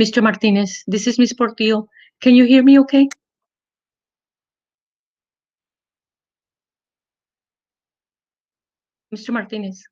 Mr. Martinez, this is Miss Portillo. Can you hear me okay? Mr. Martinez.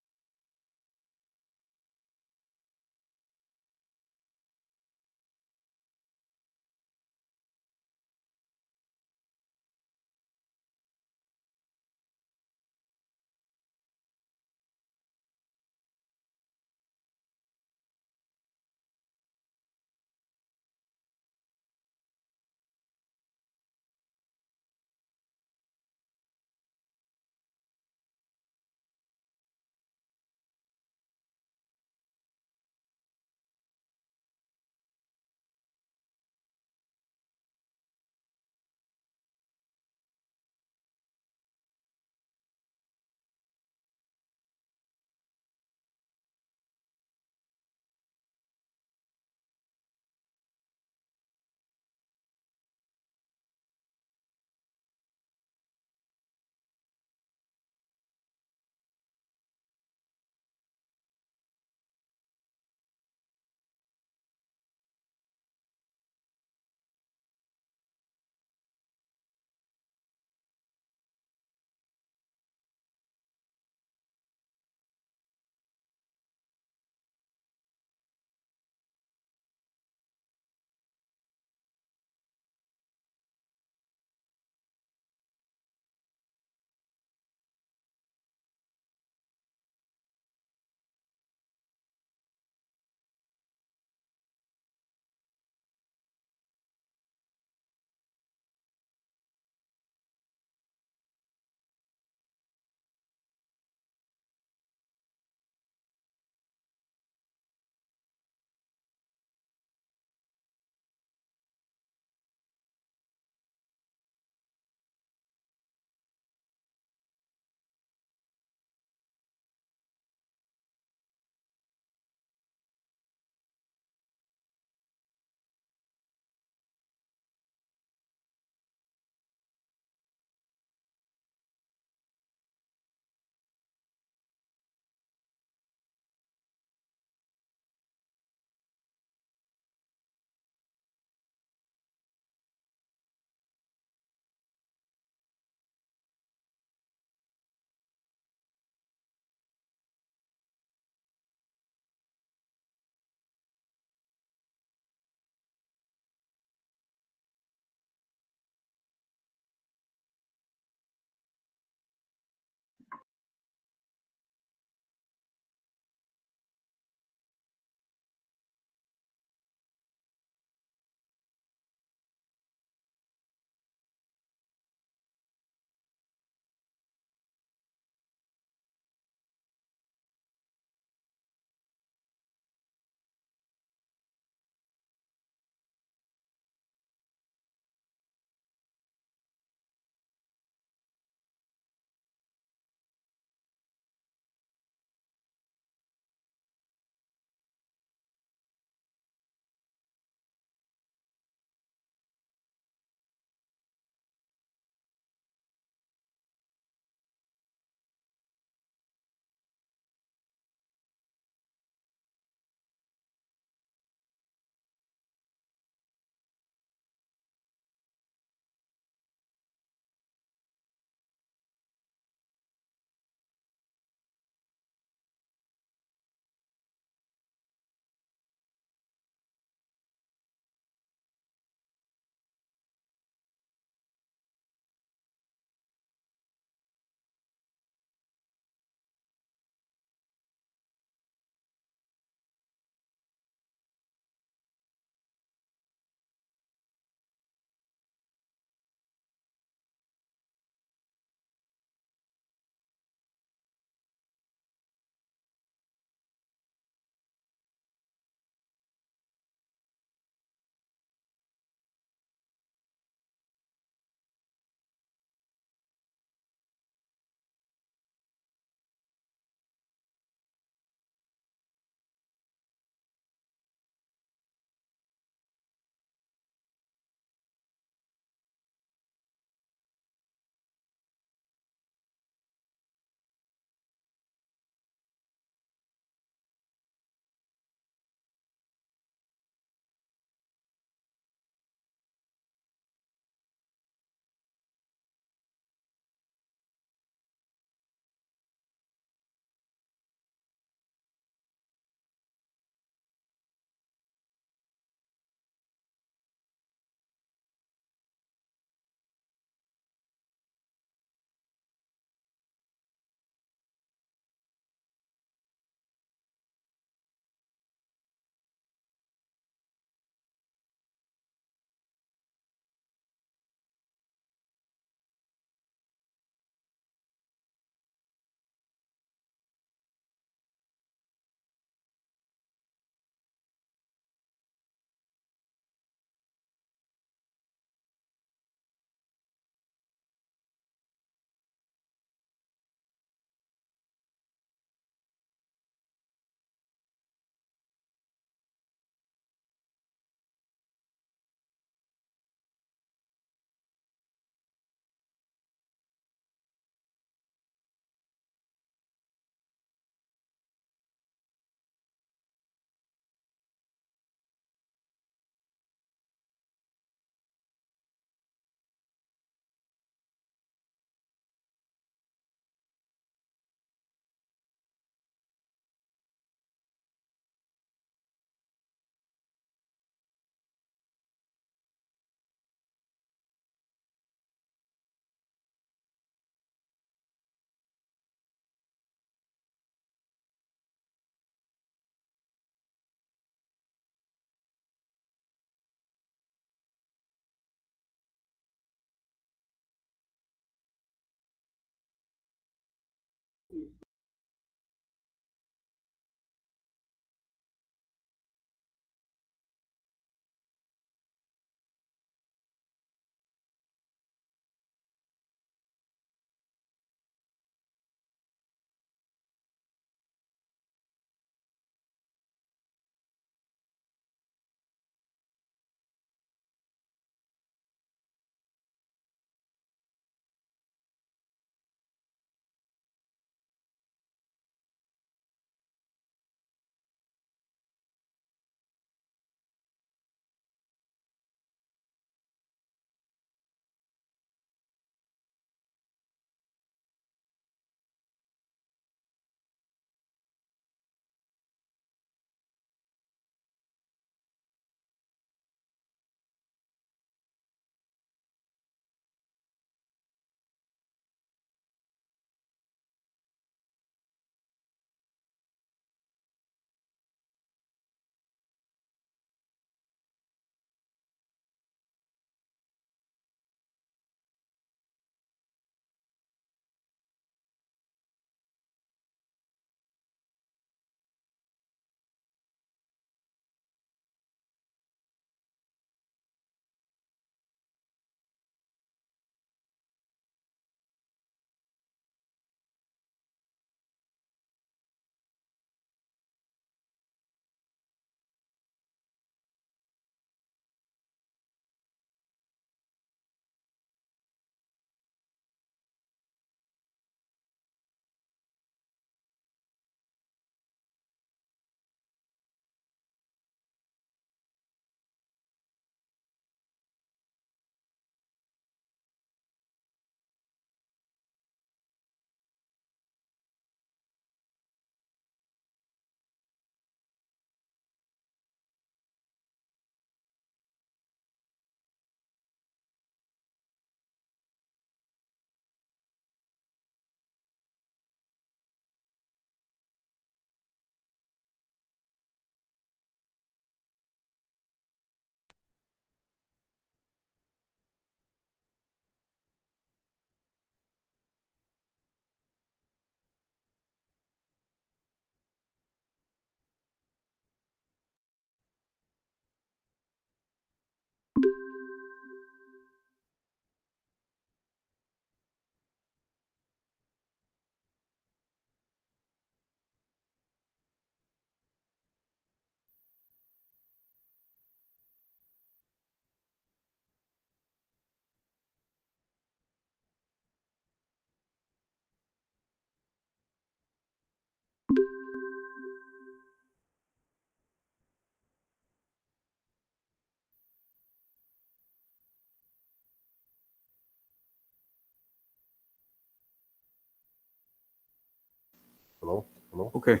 Okay.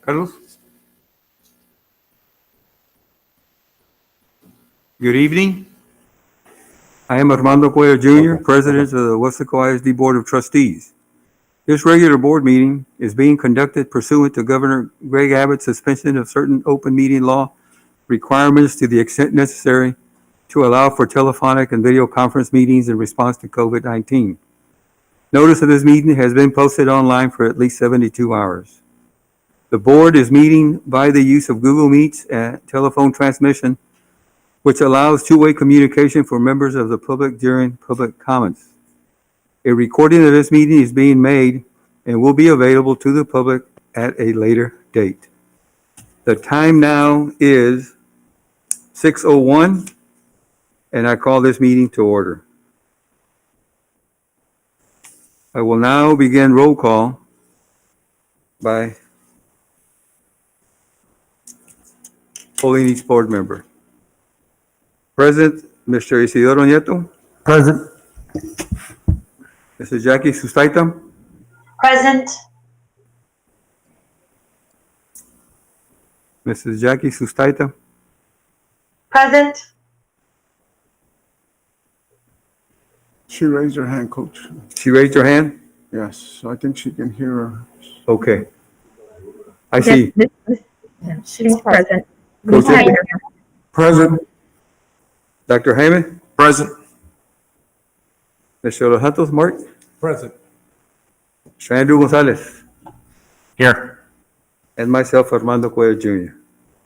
Carlos? Good evening. I am Armando Cuellar Jr., President of the Weslaco ISD Board of Trustees. This regular board meeting is being conducted pursuant to Governor Greg Abbott's suspension of certain open meeting law requirements to the extent necessary to allow for telephonic and video conference meetings in response to COVID-19. Notice of this meeting has been posted online for at least 72 hours. The board is meeting by the use of Google Meets and telephone transmission, which allows two-way communication for members of the public during public comments. A recording of this meeting is being made and will be available to the public at a later date. The time now is 6:01, and I call this meeting to order. I will now begin roll call by polling each board member. Present, Mr. Isidoro Nieto. Present. Mrs. Jackie Sustaita. Present. Mrs. Jackie Sustaita. Present. She raised her hand, Coach. She raised her hand? Yes, so I think she can hear her. Okay. I see. She's present. Coach Ed- Present. Dr. Jaime. Present. Mr. Los Santos, Mark. Present. Mr. Andrew Gonzalez. Here. And myself, Armando Cuellar Jr.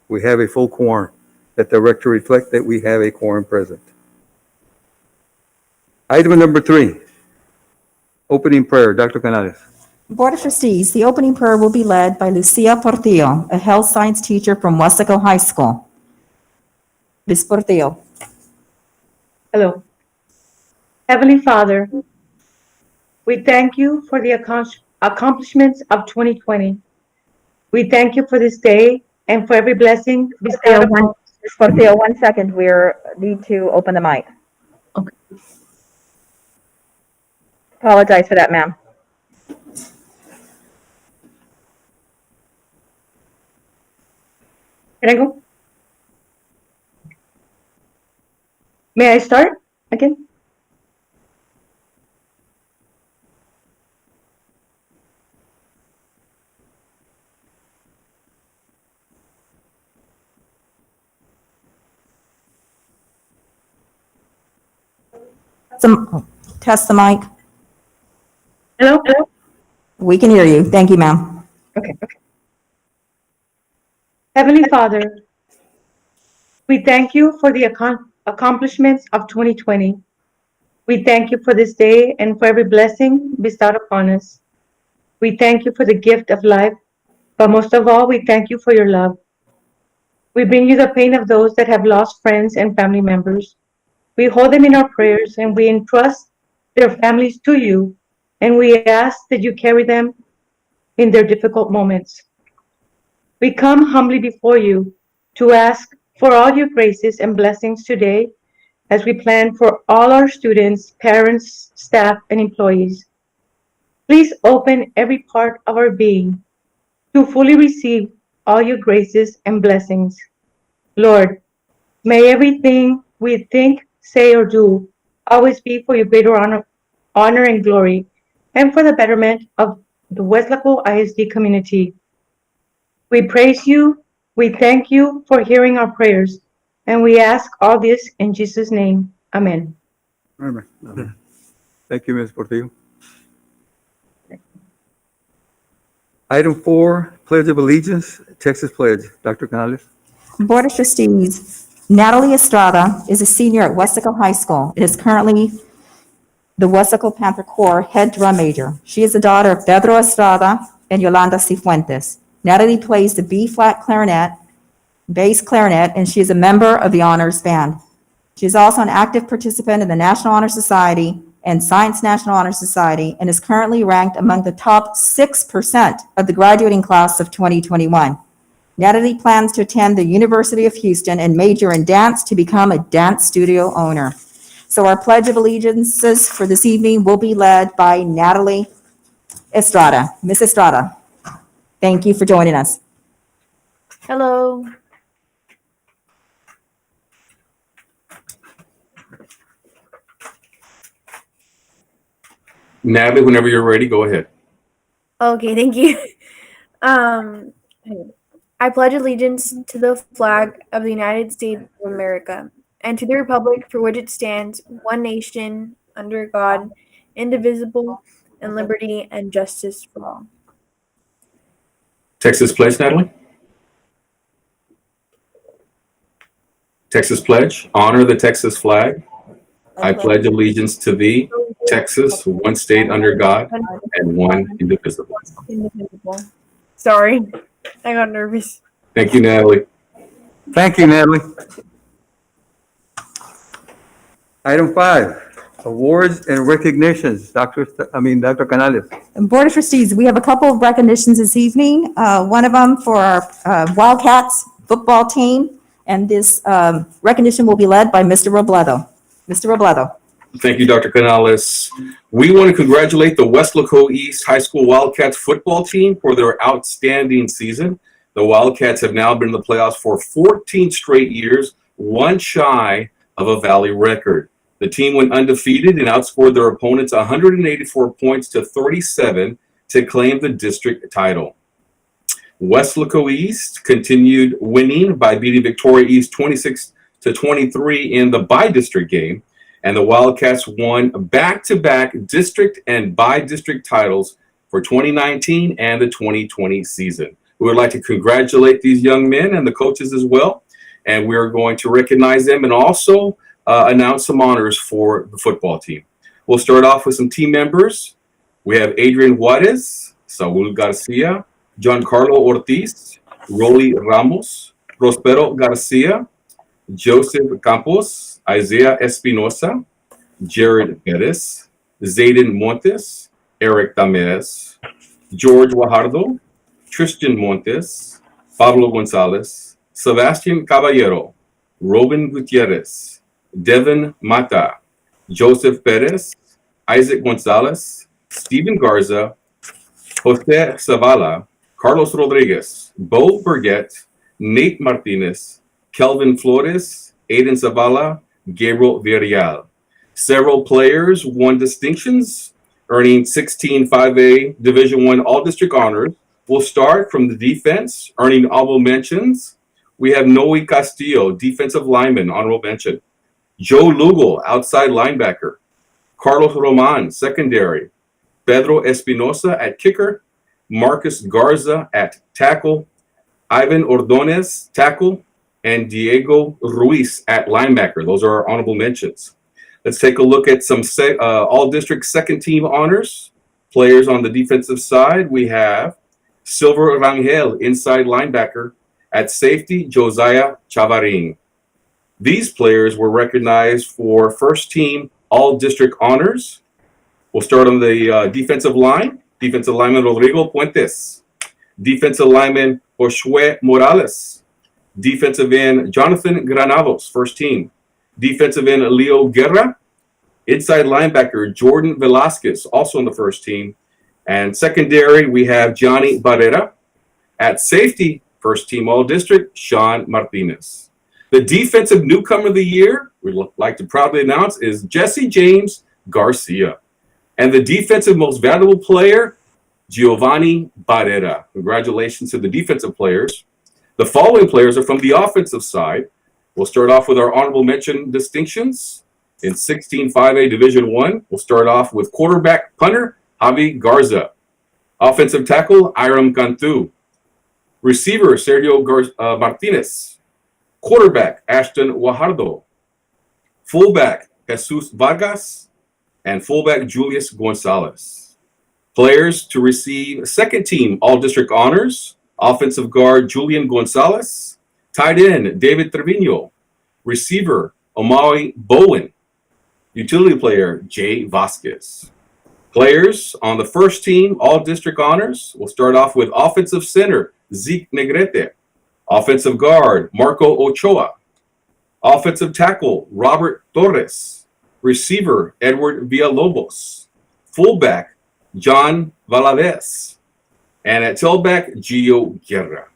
We have a full quorum. Let the record reflect that we have a quorum present. Item number 3, opening prayer. Dr. Canales. Board of Trustees, the opening prayer will be led by Lucia Portillo, a health science teacher from Weslaco High School. Ms. Portillo. Hello. Heavenly Father, we thank you for the accomplishments of 2020. We thank you for this day and for every blessing bestowed upon us. Ms. Portillo, 1 second. We need to open the mic. Okay. Apologize for that, ma'am. Can I go? May I start again? Test the mic. Hello? Hello? We can hear you. Thank you, ma'am. Okay. Heavenly Father, we thank you for the accomplishments of 2020. We thank you for this day and for every blessing bestowed upon us. We thank you for the gift of life, but most of all, we thank you for your love. We bring you the pain of those that have lost friends and family members. We hold them in our prayers and we entrust their families to you, and we ask that you carry them in their difficult moments. We come humbly before you to ask for all your graces and blessings today as we plan for all our students, parents, staff, and employees. Please open every part of our being to fully receive all your graces and blessings. Lord, may everything we think, say, or do always be for your greater honor and glory, and for the betterment of the Weslaco ISD community. We praise you, we thank you for hearing our prayers, and we ask all this in Jesus' name. Amen. Amen. Thank you, Ms. Portillo. Item 4, Pledge of Allegiance, Texas Pledge. Dr. Canales. Board of Trustees, Natalie Estrada is a senior at Weslaco High School and is currently the Weslaco Panther Corps head drum major. She is the daughter of Pedro Estrada and Yolanda Cifuentes. Natalie plays the B-flat clarinet, bass clarinet, and she is a member of the honors band. She is also an active participant in the National Honor Society and Science National Honor Society and is currently ranked among the top 6% of the graduating class of 2021. Natalie plans to attend the University of Houston and major in dance to become a dance studio owner. So our Pledge of Allegiances for this evening will be led by Natalie Estrada. Ms. Estrada, thank you for joining us. Hello. Natalie, whenever you're ready, go ahead. Okay, thank you. Um, I pledge allegiance to the flag of the United States of America and to the republic for which it stands, one nation, under God, indivisible, and liberty and justice for all. Texas Pledge, Natalie. Texas Pledge. Honor the Texas flag. I pledge allegiance to thee, Texas, one state under God, and one indivisible. Indivisible. Sorry, I got nervous. Thank you, Natalie. Thank you, Natalie. Item 5, awards and recognitions. Dr. Canales. Board of Trustees, we have a couple of recognitions this evening. One of them for our Wildcats football team, and this recognition will be led by Mr. Robledo. Mr. Robledo. Thank you, Dr. Canales. We want to congratulate the Weslaco East High School Wildcats football team for their outstanding season. The Wildcats have now been in the playoffs for 14 straight years, one shy of a Valley record. The team went undefeated and outscored their opponents 184 points to 37 to claim the district title. Weslaco East continued winning by beating Victoria East 26-23 in the by-district game, and the Wildcats won back-to-back district and by-district titles for 2019 and the 2020 season. We would like to congratulate these young men and the coaches as well, and we're going to recognize them and also announce some honors for the football team. We'll start off with some team members. We have Adrian Juarez, Saul Garcia, Giancarlo Ortiz, Rolly Ramos, Prospero Garcia, Joseph Campos, Isaiah Espinosa, Jared Perez, Zayden Montes, Eric Tamez, George Guajardo, Tristan Montes, Pablo Gonzalez, Sebastian Caballero, Robin Gutierrez, Devin Mata, Joseph Perez, Isaac Gonzalez, Stephen Garza, Jose Zavala, Carlos Rodriguez, Bo Burgett, Nate Martinez, Kelvin Flores, Aiden Zavala, Gabriel Villarreal. Several players won distinctions, earning 16 5A Division I All-District honors. We'll start from the defense, earning honorable mentions. We have Noe Castillo, defensive lineman, honorable mention. Joe Lugo, outside linebacker. Carlos Roman, secondary. Pedro Espinosa at kicker. Marcus Garza at tackle. Ivan Ordonez, tackle. And Diego Ruiz at linebacker. Those are our honorable mentions. Let's take a look at some all-district second-team honors. Players on the defensive side, we have Silver Rangel, inside linebacker. At safety, Josiah Chavarin. These players were recognized for first-team all-district honors. We'll start on the defensive line. Defensive lineman Rodrigo Puentes. Defensive lineman Josué Morales. Defensive end Jonathan Granados, first team. Defensive end Leo Guerra. Inside linebacker Jordan Velasquez, also on the first team. And secondary, we have Johnny Barrera. At safety, first team all-district, Sean Martinez. The defensive newcomer of the year, we'd like to proudly announce, is Jesse James Garcia. And the defensive most valuable player, Giovanni Barrera. Congratulations to the defensive players. The following players are from the offensive side. We'll start off with our honorable mention distinctions. In 16 5A Division I, we'll start off with quarterback punter, Javi Garza. Offensive tackle, Iram Cantu. Receiver, Sergio Martinez. Quarterback, Ashton Guajardo. Fullback, Jesus Vargas. And fullback, Julius Gonzalez. Players to receive second team all-district honors. Offensive guard, Julian Gonzalez. Tight end, David Trevino. Receiver, Omari Bowen. Utility player, Jay Vasquez. Players on the first team, all-district honors. We'll start off with offensive center, Zeke Negrete. Offensive guard, Marco Ochoa. Offensive tackle, Robert Torres. Receiver, Edward Villalobos. Fullback, John Valadez. And at tailback, Gio Guerra.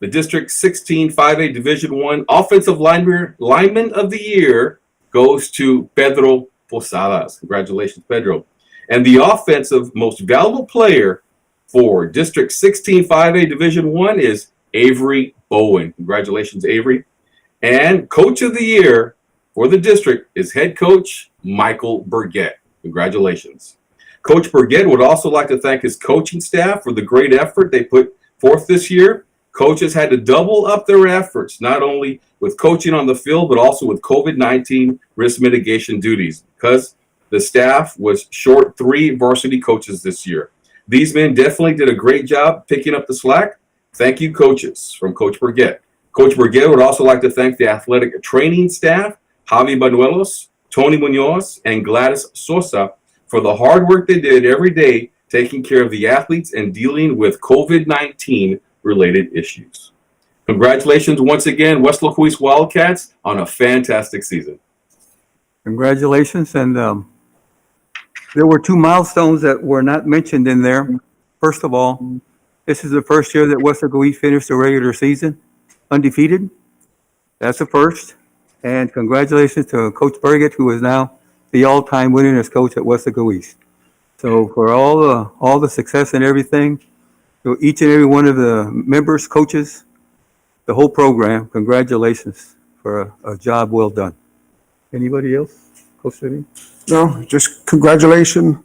The District 16 5A Division I Offensive Lineman of the Year goes to Pedro Posadas. Congratulations, Pedro. And the Offensive Most Valuable Player for District 16 5A Division I is Avery Bowen. Congratulations, Avery. And Coach of the Year for the district is head coach Michael Burgett. Congratulations. Coach Burgett would also like to thank his coaching staff for the great effort they put forth this year. Coaches had to double up their efforts, not only with coaching on the field, but also with COVID-19 risk mitigation duties, because the staff was short 3 varsity coaches this year. These men definitely did a great job picking up the slack. Thank you, coaches, from Coach Burgett. Coach Burgett would also like to thank the athletic training staff, Javi Banuelos, Tony Munoz, and Gladys Sosa, for the hard work they did every day taking care of the athletes and dealing with COVID-19 related issues. Congratulations once again, Weslaco East Wildcats, on a fantastic season. Congratulations. And there were 2 milestones that were not mentioned in there. First of all, this is the first year that Weslaco East finished the regular season undefeated. That's a first. And congratulations to Coach Burgett, who is now the all-time winningest coach at Weslaco East. So for all the success and everything, to each and every one of the members, coaches, the whole program, congratulations for a job well done. Anybody else? Coach City? No, just congratulations,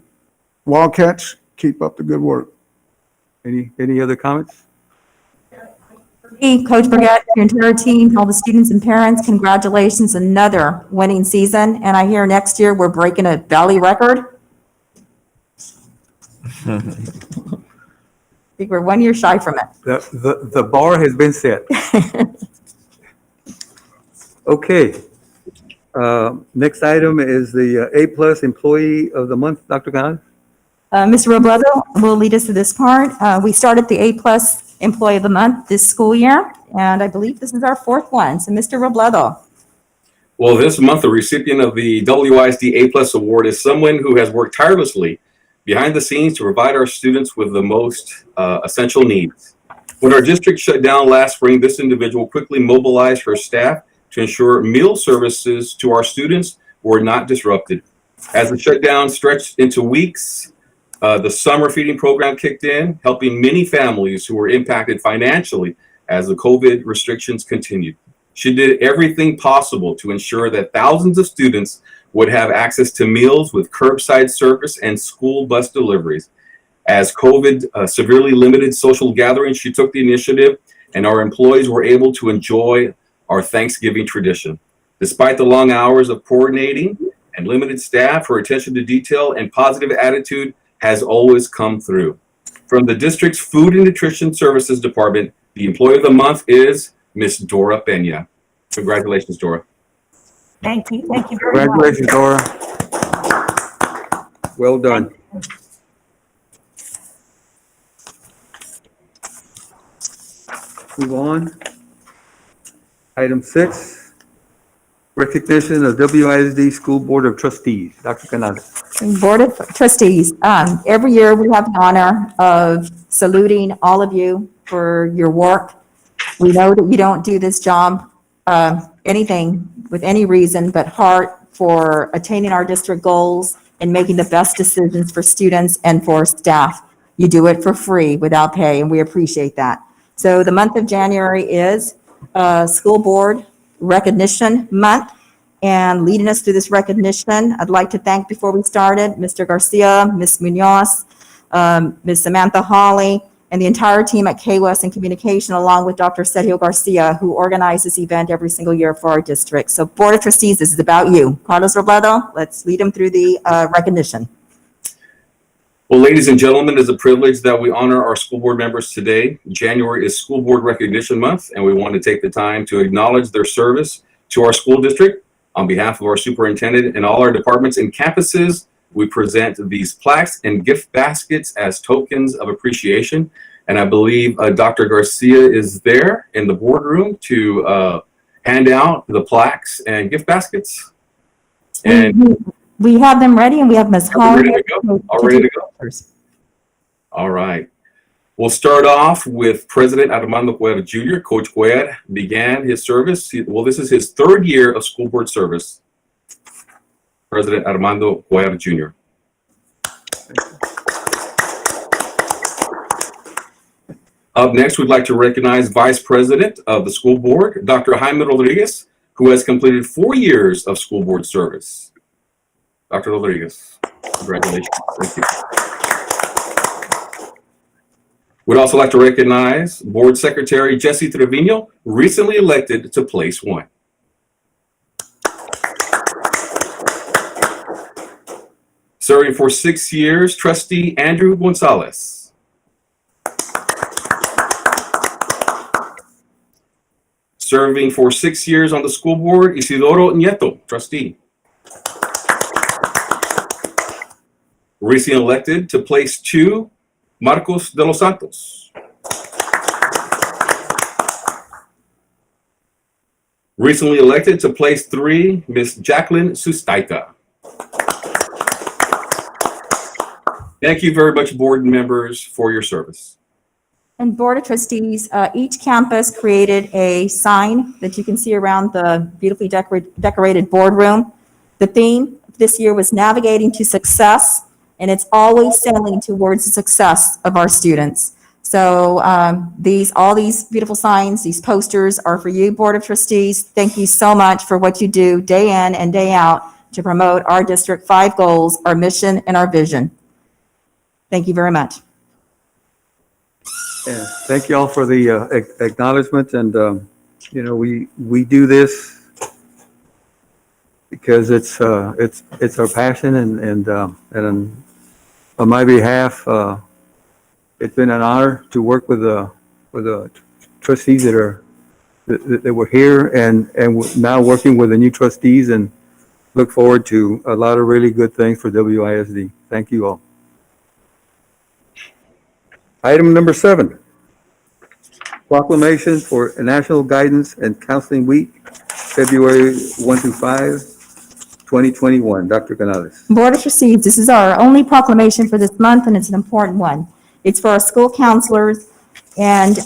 Wildcats. Keep up the good work. Any other comments? Hey, Coach Burgett, your entire team, all the students and parents, congratulations, another winning season. And I hear next year we're breaking a Valley record. I think we're 1 year shy from it. The bar has been set. Okay. Next item is the A+ Employee of the Month, Dr. Khan. Mr. Robledo will lead us to this part. We started the A+ Employee of the Month this school year, and I believe this is our 4th one. So, Mr. Robledo. Well, this month, the recipient of the WISD A+ Award is someone who has worked tirelessly behind the scenes to provide our students with the most essential needs. When our district shut down last spring, this individual quickly mobilized her staff to ensure meal services to our students were not disrupted. As the shutdown stretched into weeks, the summer feeding program kicked in, helping many families who were impacted financially as the COVID restrictions continued. She did everything possible to ensure that thousands of students would have access to meals with curbside service and school bus deliveries. As COVID severely limited social gatherings, she took the initiative, and our employees were able to enjoy our Thanksgiving tradition. Despite the long hours of coordinating and limited staff, her attention to detail and positive attitude has always come through. From the district's Food and Nutrition Services Department, the Employee of the Month is Miss Dora Peña. Congratulations, Dora. Thank you. Thank you very much. Congratulations, Dora. Well done. Move on. Item 6, recognition of WISD School Board of Trustees. Dr. Canales. Board of Trustees, every year we have the honor of saluting all of you for your work. We know that you don't do this job, anything with any reason but heart for attaining our district goals and making the best decisions for students and for staff. You do it for free without pay, and we appreciate that. So the month of January is School Board Recognition Month. And leading us through this recognition, I'd like to thank, before we started, Mr. Garcia, Ms. Munoz, Ms. Samantha Hawley, and the entire team at KWES and Communication, along with Dr. Sergio Garcia, who organized this event every single year for our district. So Board of Trustees, this is about you. Carlos Robledo, let's lead him through the recognition. Well, ladies and gentlemen, it's a privilege that we honor our school board members today. January is School Board Recognition Month, and we want to take the time to acknowledge their service to our school district. On behalf of our superintendent and all our departments and campuses, we present these plaques and gift baskets as tokens of appreciation. And I believe Dr. Garcia is there in the boardroom to hand out the plaques and gift baskets. And We have them ready, and we have Ms. Are we Holmes. ready to go? All ready to go? All right. We'll start off with President Armando Cuellar Jr. Coach Cuellar began his service. Well, this is his third year of school board service. President Armando Cuellar Jr. Up next, we'd like to recognize Vice President of the school board, Dr. Jaime Rodriguez, who has completed 4 years of school board service. Dr. Rodriguez, congratulations. Thank you. We'd also like to recognize Board Secretary Jesse Trevino, recently elected to place 1. Serving for 6 years, Trustee Andrew Gonzalez. Serving for 6 years on the school board, Isidoro Nieto, Trustee. Recently elected to place 2, Marcos de los Santos. Recently elected to place 3, Ms. Jacqueline Sustaita. Thank you very much, board members, for your service. And Board of Trustees, each campus created a sign that you can see around the beautifully decorated boardroom. The theme this year was Navigating to Success, and it's always sailing towards the success of our students. So all these beautiful signs, these posters are for you, Board of Trustees. Thank you so much for what you do day in and day out to promote our District 5 goals, our mission, and our vision. Thank you very much. Yeah, thank you all for the acknowledgement, and we do this because it's our passion, and on my behalf, it's been an honor to work with the trustees that were here, and now working with the new trustees, and look forward to a lot of really good things for WISD. Thank you all. Item number 7, proclamation for National Guidance and Counseling Week, February 1 to 5, 2021. Dr. Canales. Board of Trustees, this is our only proclamation for this month, and it's an important one. It's for our school counselors and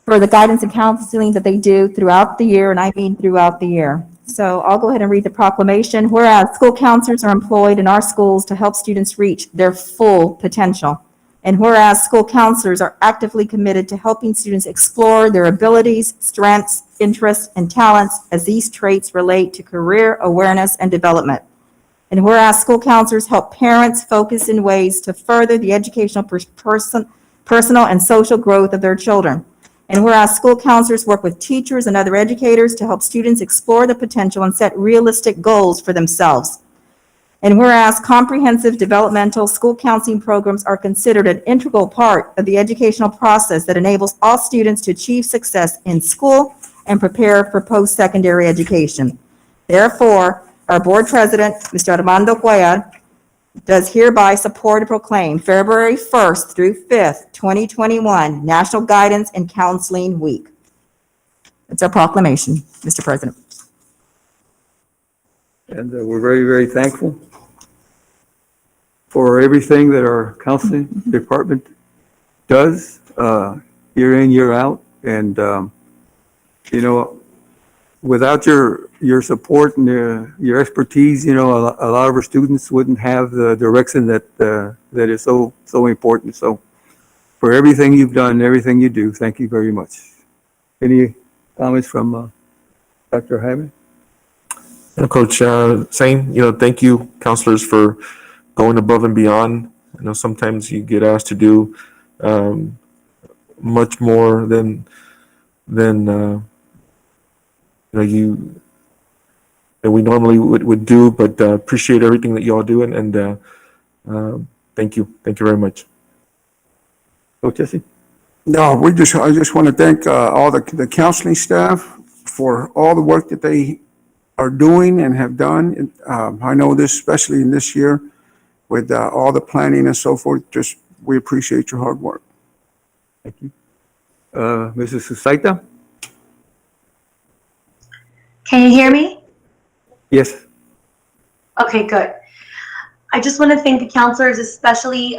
for the guidance and counseling that they do throughout the year, and I mean throughout the year. So I'll go ahead and read the proclamation. Whereas school counselors are employed in our schools to help students reach their full potential. And whereas school counselors are actively committed to helping students explore their abilities, strengths, interests, and talents as these traits relate to career awareness and development. And whereas school counselors help parents focus in ways to further the educational, personal, and social growth of their children. And whereas school counselors work with teachers and other educators to help students explore the potential and set realistic goals for themselves. And whereas comprehensive developmental school counseling programs are considered an integral part of the educational process that enables all students to achieve success in school and prepare for post-secondary education. Therefore, our board president, Mr. Armando Cuellar, does hereby support and proclaim February 1st through 5th, 2021, National Guidance and Counseling Week. It's a proclamation, Mr. President. And we're very, very thankful for everything that our counseling department does year in, year out. And, without your support and your expertise, a lot of our students wouldn't have the direction that is so important. So for everything you've done, everything you do, thank you very much. Any comments from Dr. Jaime? Coach, same, thank you, counselors, for going above and beyond. I know sometimes you get asked to do much more than that we normally would do, but appreciate everything that y'all do, and thank you very much. Coach Jesse? No, I just want to thank all the counseling staff for all the work that they are doing and have done. I know this, especially in this year, with all the planning and so forth, we appreciate your hard work. Thank you. Mrs. Susaita? Can you hear me? Yes. Okay, good. I just want to thank the counselors, especially,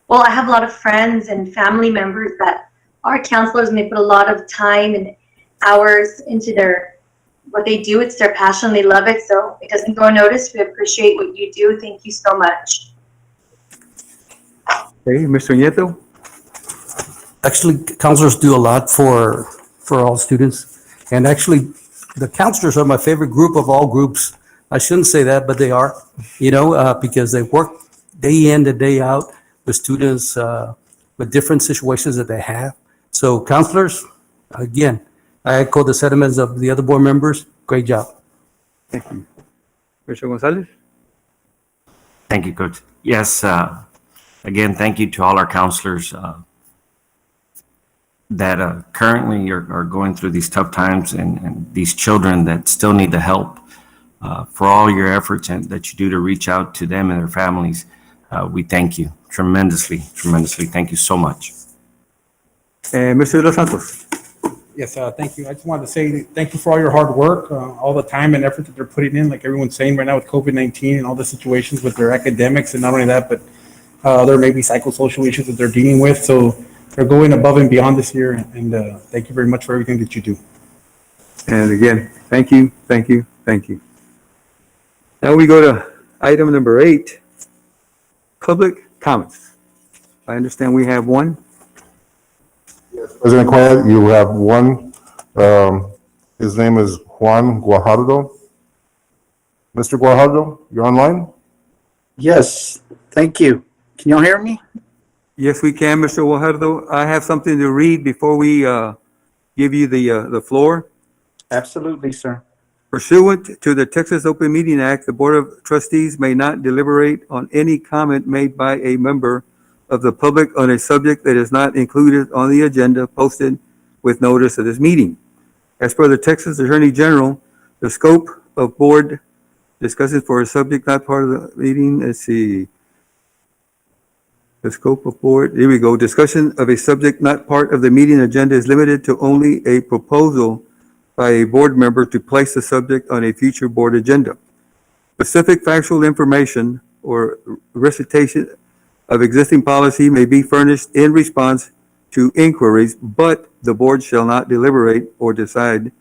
well, I have a lot of friends and family members that are counselors, and they put a lot of time and hours into what they do. It's their passion. They love it. So it doesn't go unnoticed. We appreciate what you do. Thank you so much. Okay, Mr. Nieto? Actually, counselors do a lot for all students. And actually, the counselors are my favorite group of all groups. I shouldn't say that, but they are, because they work day in and day out with students with different situations that they have. So counselors, again, I echo the sentiments of the other board members. Great job. Thank you. Mr. Gonzalez? Thank you, Coach. Yes, again, thank you to all our counselors that currently are going through these tough times and these children that still need the help. For all your efforts that you do to reach out to them and their families, we thank you tremendously, tremendously. Thank you so much. And Mr. De Los Santos? Yes, thank you. I just wanted to say thank you for all your hard work, all the time and effort that they're putting in, like everyone's saying right now with COVID-19 and all the situations with their academics, and not only that, but there may be psychosocial issues that they're dealing with. So they're going above and beyond this year, and thank you very much for everything that you do. And again, thank you, thank you, thank you. Now we go to item number 8, public comments. I understand we have one. President Cuellar, you have one. His name is Juan Guajardo. Mr. Guajardo, you're online? Yes, thank you. Can y'all hear me? Yes, we can, Mr. Guajardo. I have something to read before we give you the floor. Absolutely, sir. Pursuant to the Texas Open Meeting Act, the Board of Trustees may not deliberate on any comment made by a member of the public on a subject that is not included on the agenda posted with notice of this meeting. As per the Texas Attorney General, the scope of board discussions for a subject not part of the meeting, let's see. The scope of board, here we go. Discussion of a subject not part of the meeting agenda is limited to only a proposal by a board member to place the subject on a future board agenda. Specific factual information or recitation of existing policy may be furnished in response to inquiries, but the board shall not deliberate or decide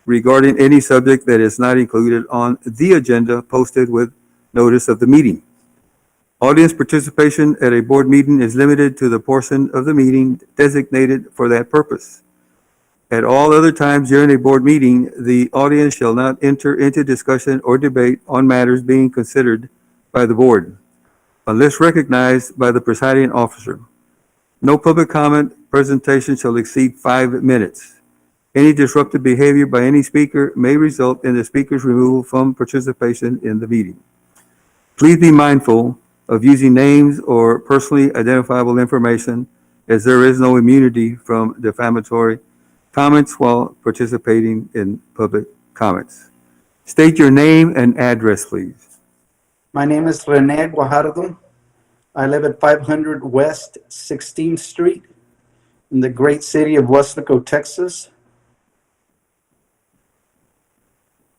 regarding any subject that is not included on the agenda posted with notice of the meeting. Audience participation at a board meeting is limited to the portion of the meeting designated for that purpose. At all other times during a board meeting, the audience shall not enter into discussion or debate on matters being considered by the board, unless recognized by the presiding officer. No public comment presentation shall exceed 5 minutes. Any disruptive behavior by any speaker may result in the speaker's removal from participation in the meeting. Please be mindful of using names or personally identifiable information, as there is no immunity from defamatory comments while participating in public comments. State your name and address, please. My name is Rene Guajardo. I live at 500 West 16th Street in the great city of Weslaco, Texas.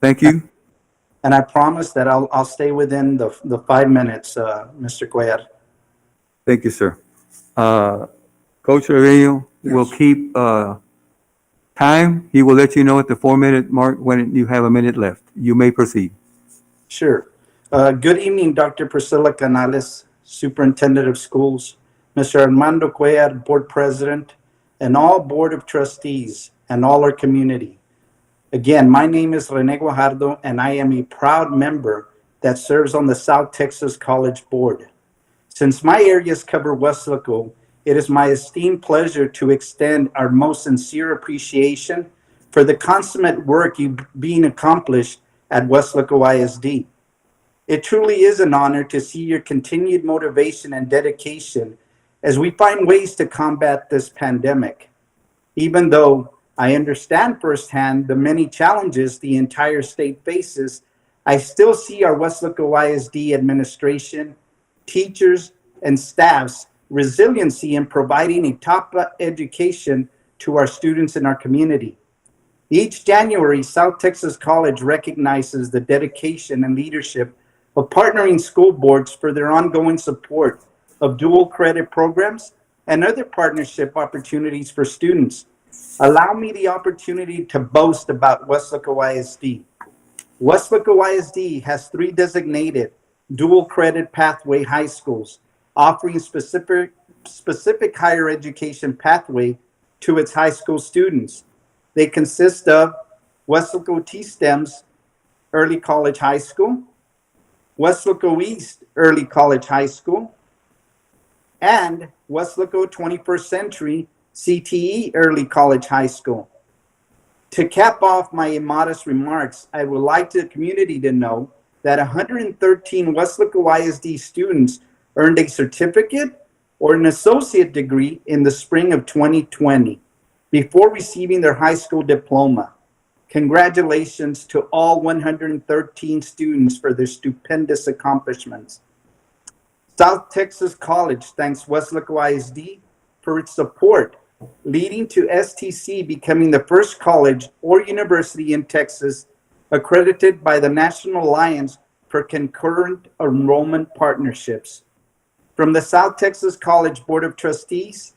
Thank you. And I promise that I'll stay within the 5 minutes, Mr. Cuellar. Thank you, sir. Coach Trevino will keep time. He will let you know at the 4-minute mark when you have a minute left. You may proceed. Sure. Good evening, Dr. Priscilla Canales, Superintendent of Schools, Mr. Armando Cuellar, Board President, and all Board of Trustees, and all our community. Again, my name is Rene Guajardo, and I am a proud member that serves on the South Texas College Board. Since my areas cover Weslaco, it is my esteemed pleasure to extend our most sincere appreciation for the consummate work being accomplished at Weslaco ISD. It truly is an honor to see your continued motivation and dedication as we find ways to combat this pandemic. Even though I understand firsthand the many challenges the entire state faces, I still see our Weslaco ISD administration, teachers, and staff's resiliency in providing a top education to our students in our community. Each January, South Texas College recognizes the dedication and leadership of partnering school boards for their ongoing support of dual credit programs and other partnership opportunities for students. Allow me the opportunity to boast about Weslaco ISD. Weslaco ISD has 3 designated dual credit pathway high schools offering specific higher education pathway to its high school students. They consist of Weslaco T-STEM's Early College High School, Weslaco East Early College High School, and Weslaco 21st Century CTE Early College High School. To cap off my immodest remarks, I would like the community to know that 113 Weslaco ISD students earned a certificate or an associate degree in the spring of 2020 before receiving their high school diploma. Congratulations to all 113 students for their stupendous accomplishments. South Texas College thanks Weslaco ISD for its support, leading to STC becoming the first college or university in Texas accredited by the National Alliance for Concurrent Enrollment Partnerships. From the South Texas College Board of Trustees,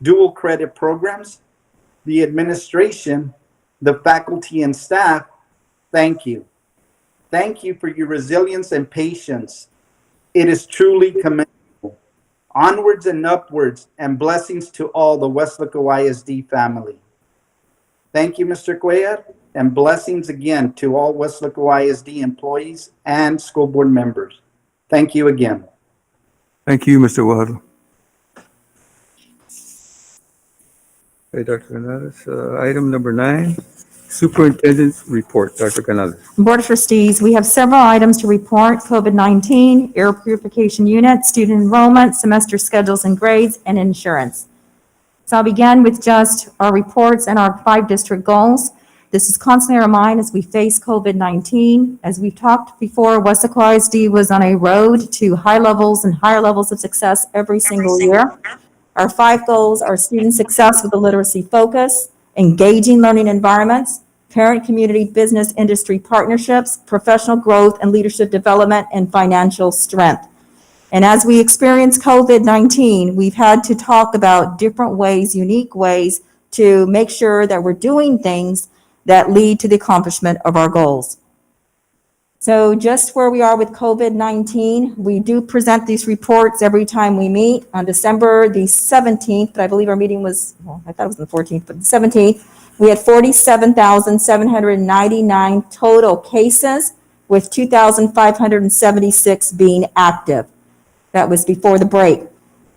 dual credit programs, the administration, the faculty and staff, thank you. Thank you for your resilience and patience. It is truly commendable. Onwards and upwards, and blessings to all the Weslaco ISD family. Thank you, Mr. Cuellar, and blessings again to all Weslaco ISD employees and school board members. Thank you again. Thank you, Mr. Guajardo. Okay, Dr. Canales. Item number 9, Superintendent's Report. Dr. Canales. Board of Trustees, we have several items to report: COVID-19, air purification unit, student enrollment, semester schedules and grades, and insurance. So I'll begin with just our reports and our 5 district goals. This is constantly our mind as we face COVID-19. As we've talked before, Weslaco ISD was on a road to high levels and higher levels of success every single year. Our 5 goals are student success with a literacy focus, engaging learning environments, parent, community, business, industry partnerships, professional growth and leadership development, and financial strength. And as we experience COVID-19, we've had to talk about different ways, unique ways, to make sure that we're doing things that lead to the accomplishment of our goals. So just where we are with COVID-19, we do present these reports every time we meet. On December the 17th, but I believe our meeting was, well, I thought it was the 14th, but the 17th, we had 47,799 total cases, with 2,576 being active. That was before the break.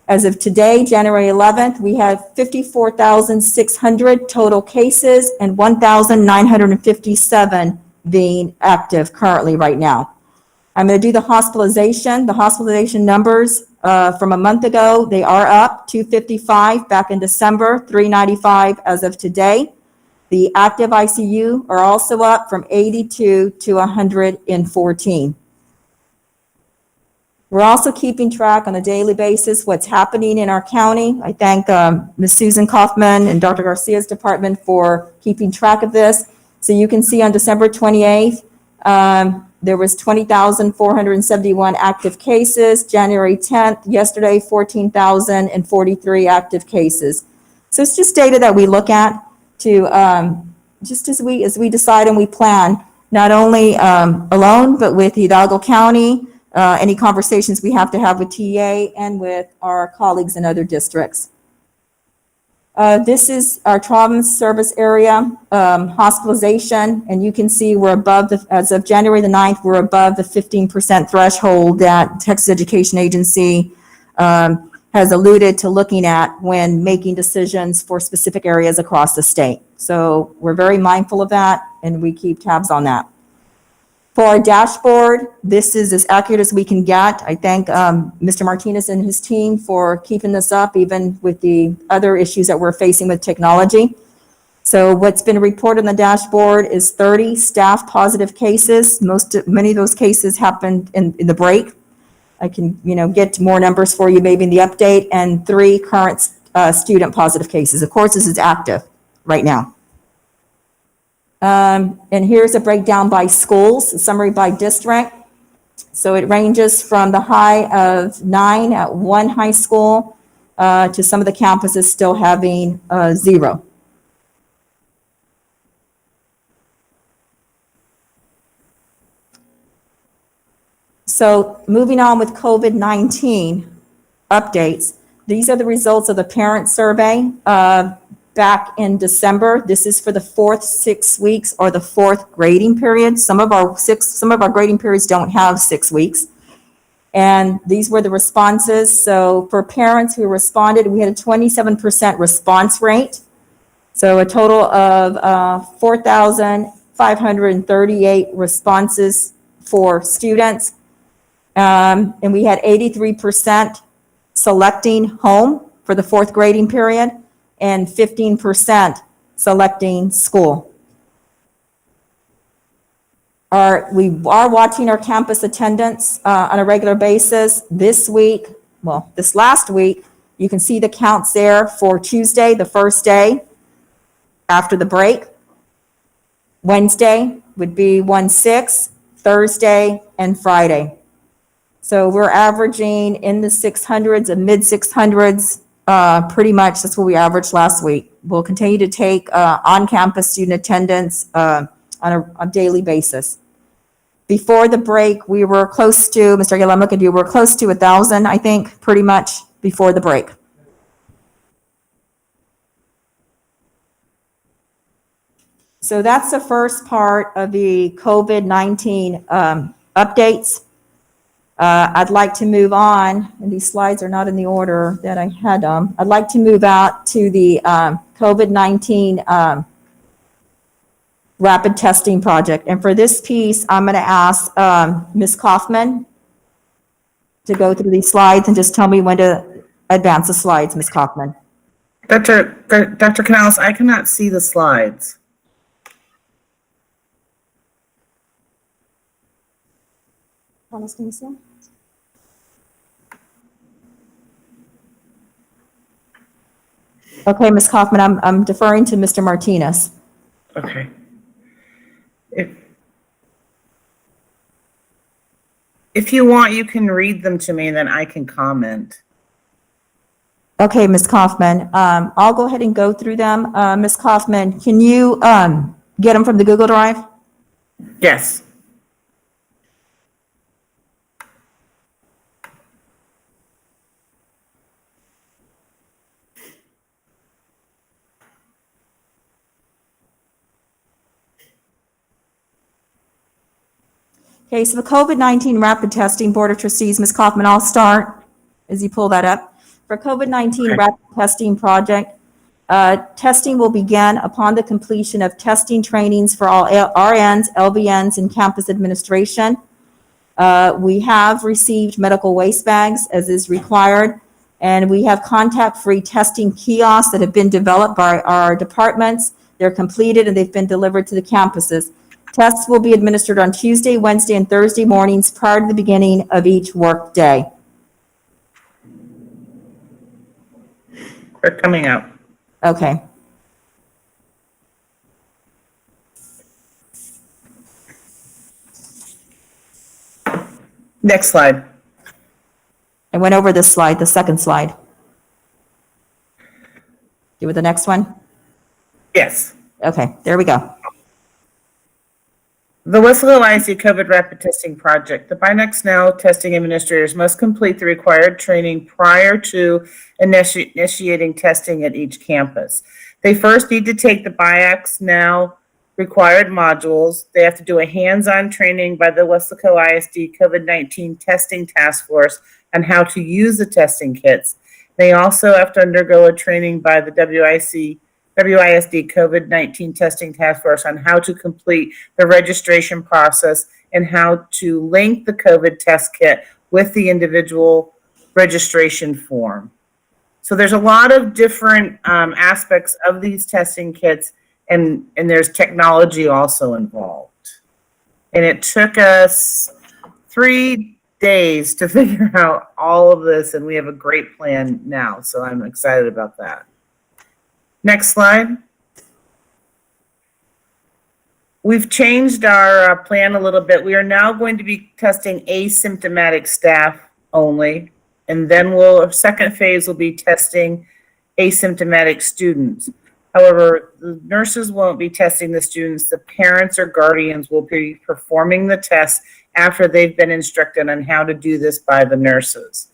As of today, January 11th, we have 54,600 total cases and 1,957 being active currently right now. I'm going to do the hospitalization. The hospitalization numbers from a month ago, they are up, 255 back in December, 395 as of today. The active ICU are also up from 82 to 114. We're also keeping track on a daily basis what's happening in our county. I thank Ms. Susan Kaufman and Dr. Garcia's department for keeping track of this. So you can see on December 28th, there was 20,471 active cases. January 10th, yesterday, 14,043 active cases. So it's just data that we look at to just as we decide and we plan, not only alone, but with Hidalgo County, any conversations we have to have with TA and with our colleagues in other districts. This is our trauma service area hospitalization, and you can see we're above as of January the 9th, we're above the 15% threshold that Texas Education Agency has alluded to looking at when making decisions for specific areas across the state. So we're very mindful of that, and we keep tabs on that. For our dashboard, this is as accurate as we can get. I thank Mr. Martinez and his team for keeping this up, even with the other issues that we're facing with technology. So what's been reported on the dashboard is 30 staff positive cases. Many of those cases happened in the break. I can, get more numbers for you maybe in the update, and 3 current student positive cases. Of course, this is active right now. And here's a breakdown by schools, a summary by district. So it ranges from the high of 9 at one high school to some of the campuses still having 0. So moving on with COVID-19 updates, these are the results of the parent survey back in December. This is for the 4th 6 weeks or the 4th grading period. Some of our grading periods don't have 6 weeks. And these were the responses. So for parents who responded, we had a 27% response rate. So a total of 4,538 responses for students. And we had 83% selecting home for the 4th grading period and 15% selecting school. We are watching our campus attendance on a regular basis. This last week, you can see the counts there for Tuesday, the first day after the break. Wednesday would be 1.6, Thursday and Friday. So we're averaging in the 600s and mid 600s, pretty much. That's what we averaged last week. We'll continue to take on-campus student attendance on a daily basis. Before the break, we were close to, Mr. Aguilar, look at you, we're close to 1,000, I think, pretty much before the break. So that's the first part of the COVID-19 updates. I'd like to move on, and these slides are not in the order that I had them. I'd like to move out to the COVID-19 rapid testing project. And for this piece, I'm going to ask Ms. Kaufman to go through these slides and just tell me when to advance the slides, Ms. Kaufman. Dr. Canales, I cannot see the slides. Can you see? Okay, Ms. Kaufman, I'm deferring to Mr. Martinez. Okay. If you want, you can read them to me, then I can comment. Okay, Ms. Kaufman, I'll go ahead and go through them. Ms. Kaufman, can you get them from the Google Drive? Yes. Okay, so the COVID-19 Rapid Testing Board of Trustees, Ms. Kaufman, I'll start as you pull that up. For COVID-19 Rapid Testing Project, testing will begin upon the completion of testing trainings for all RNs, LVNs, and campus administration. We have received medical waste bags as is required, and we have contact-free testing kiosks that have been developed by our departments. They're completed and they've been delivered to the campuses. Tests will be administered on Tuesday, Wednesday, and Thursday mornings prior to the beginning of each work day. They're coming up. Okay. Next slide. I went over this slide, the second slide. Do with the next one? Yes. Okay, there we go. The Weslaco ISD COVID Rapid Testing Project. The BINEX Now testing administrators must complete the required training prior to initiating testing at each campus. They first need to take the BINEX Now required modules. They have to do a hands-on training by the Weslaco ISD COVID-19 Testing Task Force on how to use the testing kits. They also have to undergo a training by the WISD COVID-19 Testing Task Force on how to complete the registration process and how to link the COVID test kit with the individual registration form. So there's a lot of different aspects of these testing kits, and there's technology also involved. And it took us 3 days to figure out all of this, and we have a great plan now, so I'm excited about that. Next slide. We've changed our plan a little bit. We are now going to be testing asymptomatic staff only. And then our second phase will be testing asymptomatic students. However, the nurses won't be testing the students. The parents or guardians will be performing the test after they've been instructed on how to do this by the nurses.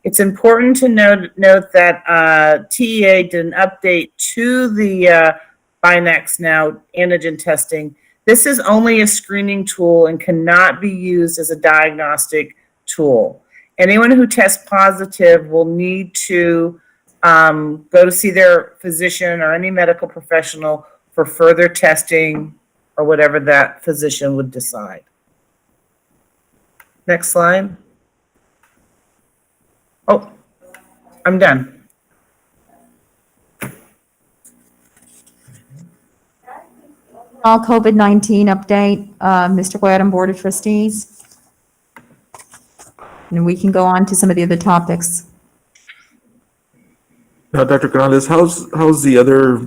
It's important to note that TEA did an update to the Binax Now antigen testing. This is only a screening tool and cannot be used as a diagnostic tool. Anyone who tests positive will need to go to see their physician or any medical professional for further testing or whatever that physician would decide. Next slide. Oh, I'm done. All COVID-19 update, Mr. Guerra, Board of Trustees. And we can go on to some of the other topics. Now, Dr. Canales, how's the other,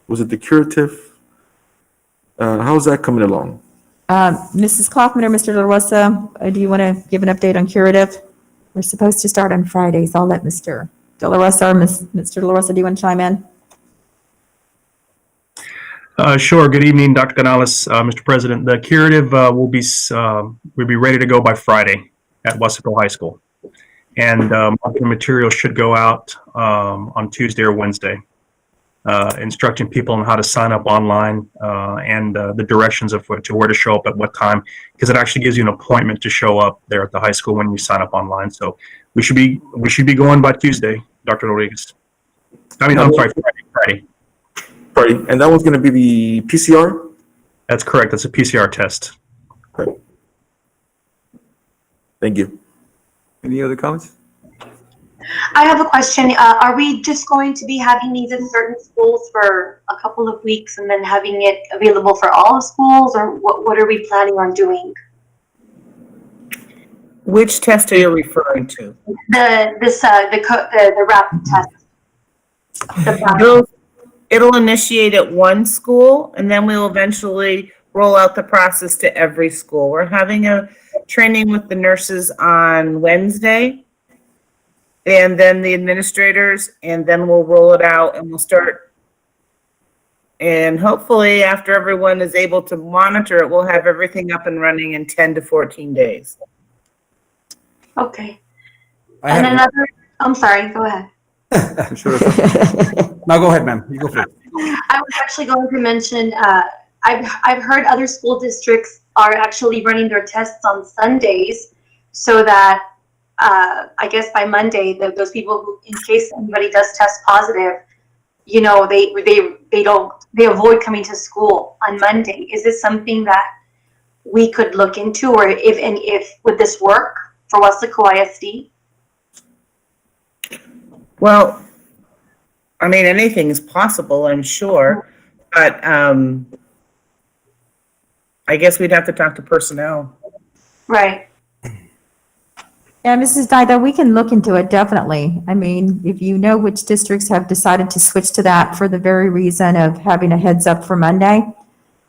was it the curative? How's that coming along? Mrs. Kaufman or Mr. La Rosa, do you want to give an update on curative? We're supposed to start on Fridays. I'll let Mr. De La Rosa or Mr. De La Rosa, do you want to chime in? Sure. Good evening, Dr. Canales, Mr. President. The curative will be ready to go by Friday at Weslaco High School. And marketing materials should go out on Tuesday or Wednesday, instructing people on how to sign up online and the directions of where to show up at what time, because it actually gives you an appointment to show up there at the high school when you sign up online. So we should be going by Tuesday, Dr. Rodriguez. I'm sorry, Friday. Friday, and that one's going to be the PCR? That's correct. That's a PCR test. Okay. Thank you. Any other comments? I have a question. Are we just going to be having these in certain schools for a couple of weeks and then having it available for all schools, or what are we planning on doing? Which test are you referring to? The rapid test. It'll initiate at one school, and then we'll eventually roll out the process to every school. We're having a training with the nurses on Wednesday, and then the administrators, and then we'll roll it out, and we'll start. And hopefully, after everyone is able to monitor it, we'll have everything up and running in 10 to 14 days. Okay. And another, I'm sorry, go ahead. No, go ahead, ma'am. You go first. I was actually going to mention, I've heard other school districts are actually running their tests on Sundays, so that I guess by Monday, those people who, in case anybody does test positive, you know, they avoid coming to school on Monday. Is this something that we could look into, or if would this work for Weslaco ISD? Well, I mean, anything is possible, I'm sure, but I guess we'd have to talk to personnel. Right. Yeah, Mrs. Dida, we can look into it, definitely. I mean, if you know which districts have decided to switch to that for the very reason of having a heads up for Monday,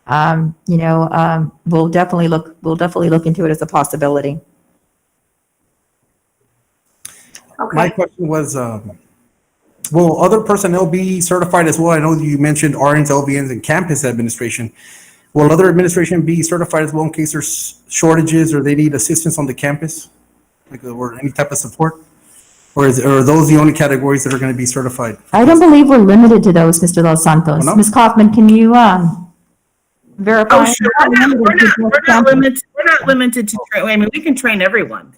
we'll definitely look into it as a possibility. Okay. My question was, will other personnel be certified as well? I know you mentioned RNs, LVNs, and campus administration. Will other administration be certified as well in case there's shortages or they need assistance on the campus? Or any type of support? Or are those the only categories that are going to be certified? I don't believe we're limited to those, Mr. Los Santos. Oh, no? Ms. Kaufman, can you verify? Oh, sure. We're not limited to train. I mean, we can train everyone.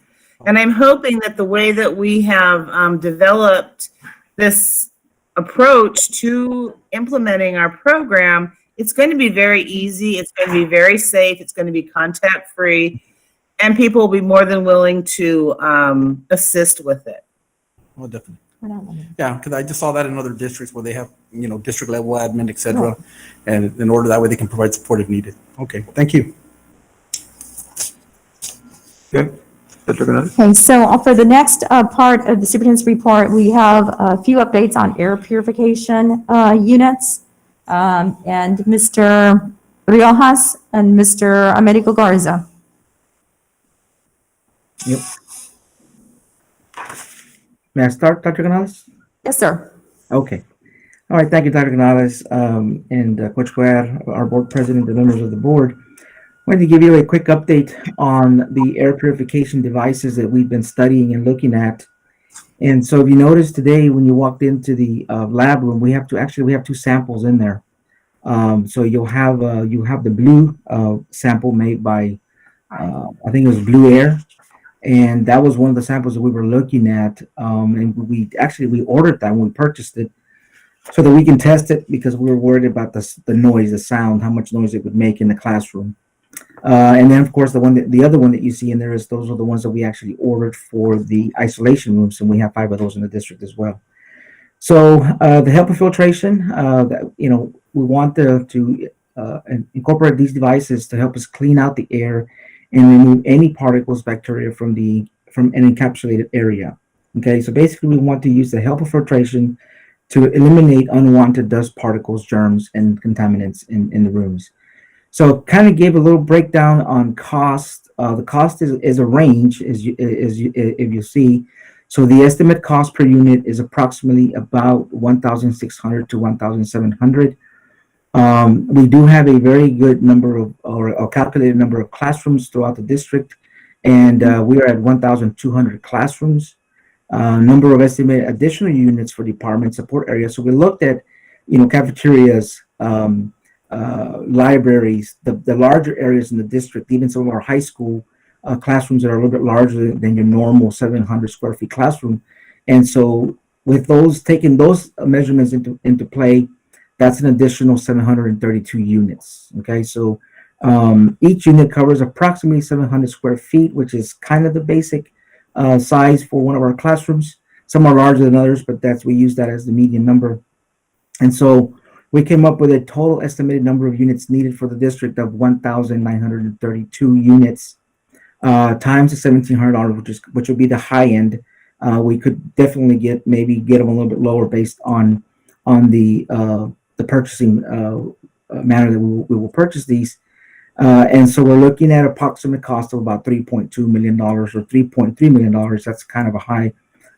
And I'm hoping that the way that we have developed this approach to implementing our program, it's going to be very easy. It's going to be very safe. It's going to be contact free, and people will be more than willing to assist with it. Oh, definitely. Yeah, because I just saw that in other districts where they have, district level admin, et cetera. And in order that way they can provide support if needed. Okay, thank you. Okay. Okay, so for the next part of the superintendent's report, we have a few updates on air purification units. And Mr. Riojas, and Mr. Americo Garza. Yep. May I start, Dr. Canales? Yes, sir. Okay. All right. Thank you, Dr. Canales, and Coach Cuellar, our board president, the members of the board. I wanted to give you a quick update on the air purification devices that we've been studying and looking at. And so if you notice today, when you walked into the lab room, we have two samples in there. So you have the blue sample made by, I think it was Blue Air. And that was one of the samples that we were looking at. And we ordered that when we purchased it so that we can test it because we were worried about the noise, the sound, how much noise it would make in the classroom. And then, of course, the other one that you see in there those are the ones that we actually ordered for the isolation rooms, and we have 5 of those in the district as well. So the HEPA filtration, we want to incorporate these devices to help us clean out the air and remove any particles, bacteria from an encapsulated area. Okay, so basically, we want to use the HEPA filtration to eliminate unwanted dust particles, germs, and contaminants in the rooms. So kind of gave a little breakdown on cost. The cost is a range, if you see. So the estimate cost per unit is approximately about 1,600 to 1,700. We do have a very good number of, or a calculated number of classrooms throughout the district, and we are at 1,200 classrooms. Number of estimated additional units for department support areas. So we looked at, cafeterias, libraries, the larger areas in the district, even some of our high school classrooms that are a little bit larger than your normal 700 square feet classroom. And so with those, taking those measurements into play, that's an additional 732 units. Okay, so each unit covers approximately 700 square feet, which is kind of the basic size for one of our classrooms. Some are larger than others, but we use that as the median number. And so we came up with a total estimated number of units needed for the district of 1,932 units times the $1,700, which would be the high end. We could definitely get them a little bit lower based on the purchasing manner that we will purchase these. And so we're looking at approximate cost of about $3.2 million or $3.3 million. That's kind of a high,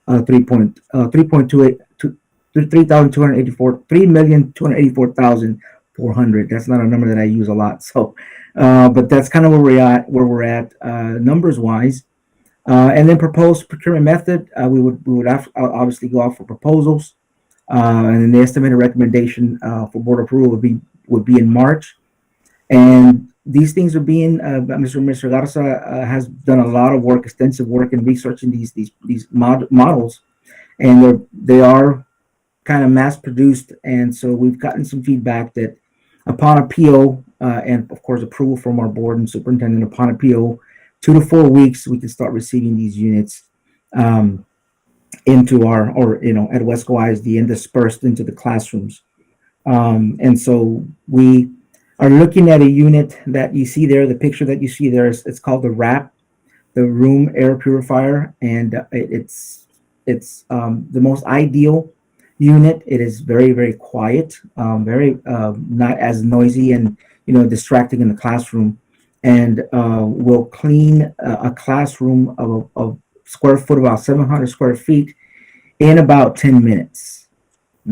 3,284,400. That's not a number that I use a lot. So, but that's kind of where we're at numbers wise. And then proposed procurement method, we would obviously go out for proposals, and then the estimated recommendation for board approval would be in March. And these things are being Mr. Garza has done a lot of work, extensive work in researching these models, and they are kind of mass produced. And so we've gotten some feedback that upon appeal and of course approval from our board and superintendent, upon appeal, 2 to 4 weeks we can start receiving these units into at Weslaco ISD and dispersed into the classrooms. And so we are looking at a unit that you see there, the picture that you see there, it's called the RAP, the room air purifier, and it's the most ideal unit. It is very, very quiet, very not as noisy and distracting in the classroom, and will clean a classroom of square foot, about 700 square feet, in about 10 minutes.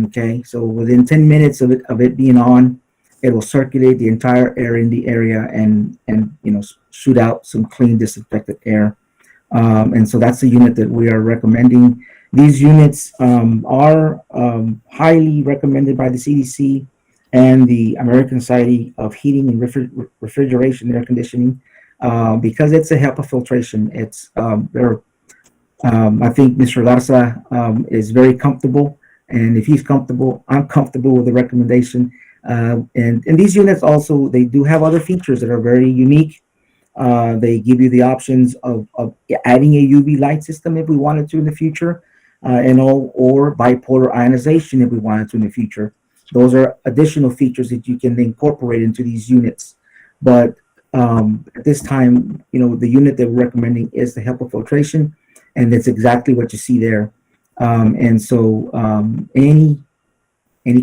Okay, so within 10 minutes of it being on, it will circulate the entire air in the area and shoot out some clean, disinfected air. And so that's the unit that we are recommending. These units are highly recommended by the CDC and the American Society of Heating and Refrigeration and Air Conditioning because it's a HEPA filtration. It's I think Mr. Garza is very comfortable, and if he's comfortable, I'm comfortable with the recommendation. And these units also, they do have other features that are very unique. They give you the options of adding a UV light system if we wanted to in the future, or bipolar ionization if we wanted to in the future. Those are additional features that you can incorporate into these units. But at this time, the unit that we're recommending is the HEPA filtration, and that's exactly what you see there. And so any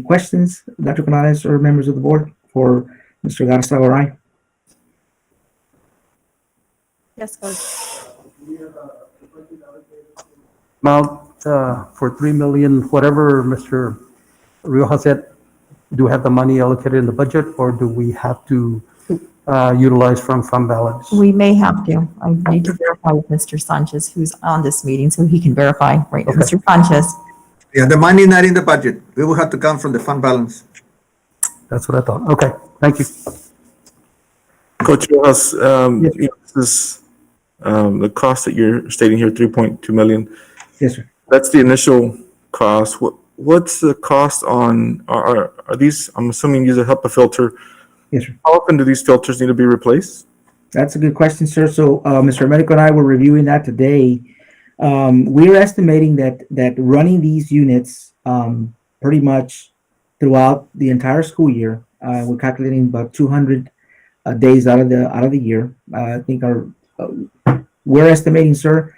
questions, Dr. Canales or members of the board, for Mr. Garza, all right? Yes, Coach. Amount for 3 million, whatever Mr. Rioja said, do we have the money allocated in the budget, or do we have to utilize from fund balance? We may have to. I need to verify with Mr. Sanchez, who's on this meeting, so he can verify. Right, Okay. Mr. Sanchez? Yeah, the money not in the budget. We will have to come from the fund balance. That's what I thought. Okay, thank you. Coach Rojas, you know, this is the cost that you're stating here, 3.2 million. Yes, sir. That's the initial cost. What's the cost on, are these, I'm assuming these are HEPA filter. Yes, sir. How often do these filters need to be replaced? That's a good question, sir. So, Mr. Medico and I were reviewing that today. We're estimating that running these units pretty much throughout the entire school year, we're calculating about 200 days out of the year. I think we're estimating, sir,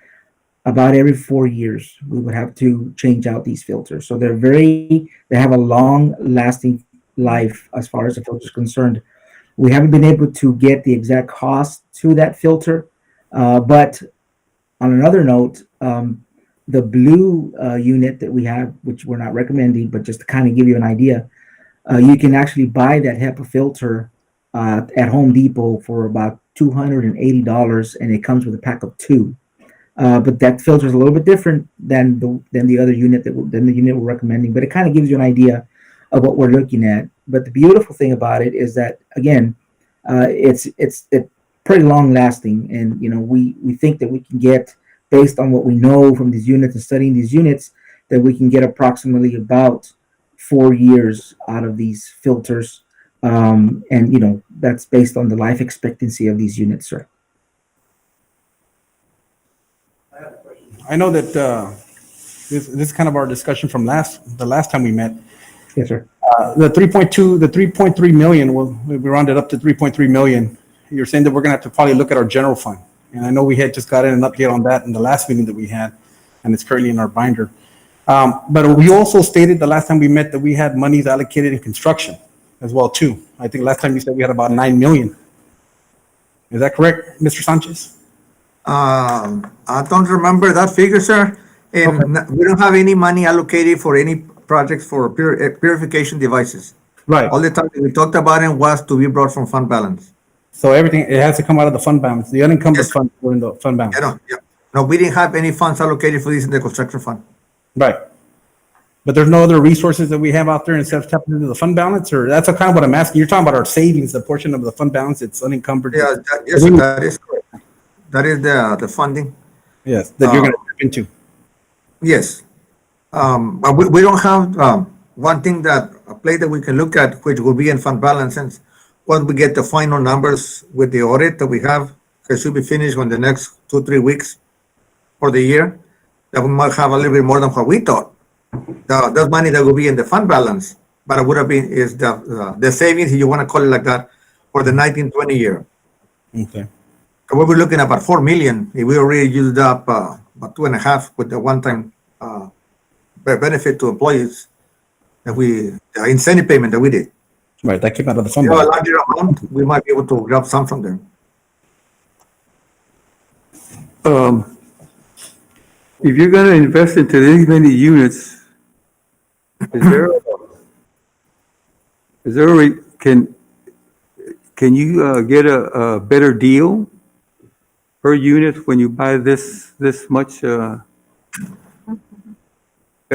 about every 4 years we would have to change out these filters. So they have a long lasting life as far as the filter is concerned. We haven't been able to get the exact cost to that filter, but on another note, the blue unit that we have, which we're not recommending, but just to kind of give you an idea, you can actually buy that HEPA filter at Home Depot for about $280, and it comes with a pack of 2. But that filter is a little bit different than the other unit than the unit we're recommending. But it kind of gives you an idea of what we're looking at. But the beautiful thing about it is that, again, it's pretty long lasting, and we think that we can get, based on what we know from these units and studying these units, that we can get approximately about 4 years out of these filters, and that's based on the life expectancy of these units, sir. I know that this is kind of our discussion from the last time we met. Yes, sir. The 3.3 million, we rounded up to 3.3 million. You're saying that we're going to have to probably look at our general fund. And I know we had just gotten an update on that in the last meeting that we had, and it's currently in our binder. But we also stated the last time we met that we had monies allocated in construction as well, too. I think last time you said we had about 9 million. Is that correct, Mr. Sanchez? I don't remember that figure, sir. And we don't have any money allocated for any projects for purification devices. Right. All the time we talked about it was to be brought from fund balance. So everything, it has to come out of the fund balance. The unencumbered funds were in the fund balance. No, we didn't have any funds allocated for this in the construction fund. Right. But there's no other resources that we have out there instead of tapping into the fund balance, or that's kind of what I'm asking. You're talking about our savings, the portion of the fund balance, it's unencumbered. Yeah, yes, that is correct. That is the funding. Yes, that you're going to tap into. Yes. But we don't have one thing a plate that we can look at, which will be in fund balance. And once we get the final numbers with the audit that we have, it should be finished in the next 2-3 weeks for the year, that we might have a little bit more than what we thought. That money that will be in the fund balance, but it would have been is the savings, if you want to call it like that, for the 19-20 year. Okay. So we're looking at about 4 million. If we already used up about 2.5 with the one-time benefit to employees that the incentive payment that we did. Right, that came out of the fund A balance. larger amount, we might be able to grab some from them. If you're gonna invest into these many units, can you get a better deal per unit when you buy this much at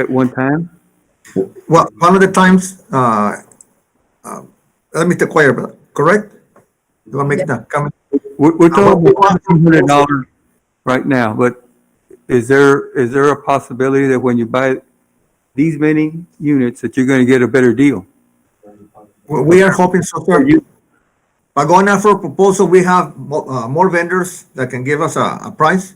one time? Well, one of the times, let me inquire, but correct? You want to make that comment? We're talking about $200 right now, but is there a possibility that when you buy these many units that you're going to get a better deal? We are hoping so, sir. By going out for a proposal, we have more vendors that can give us a price.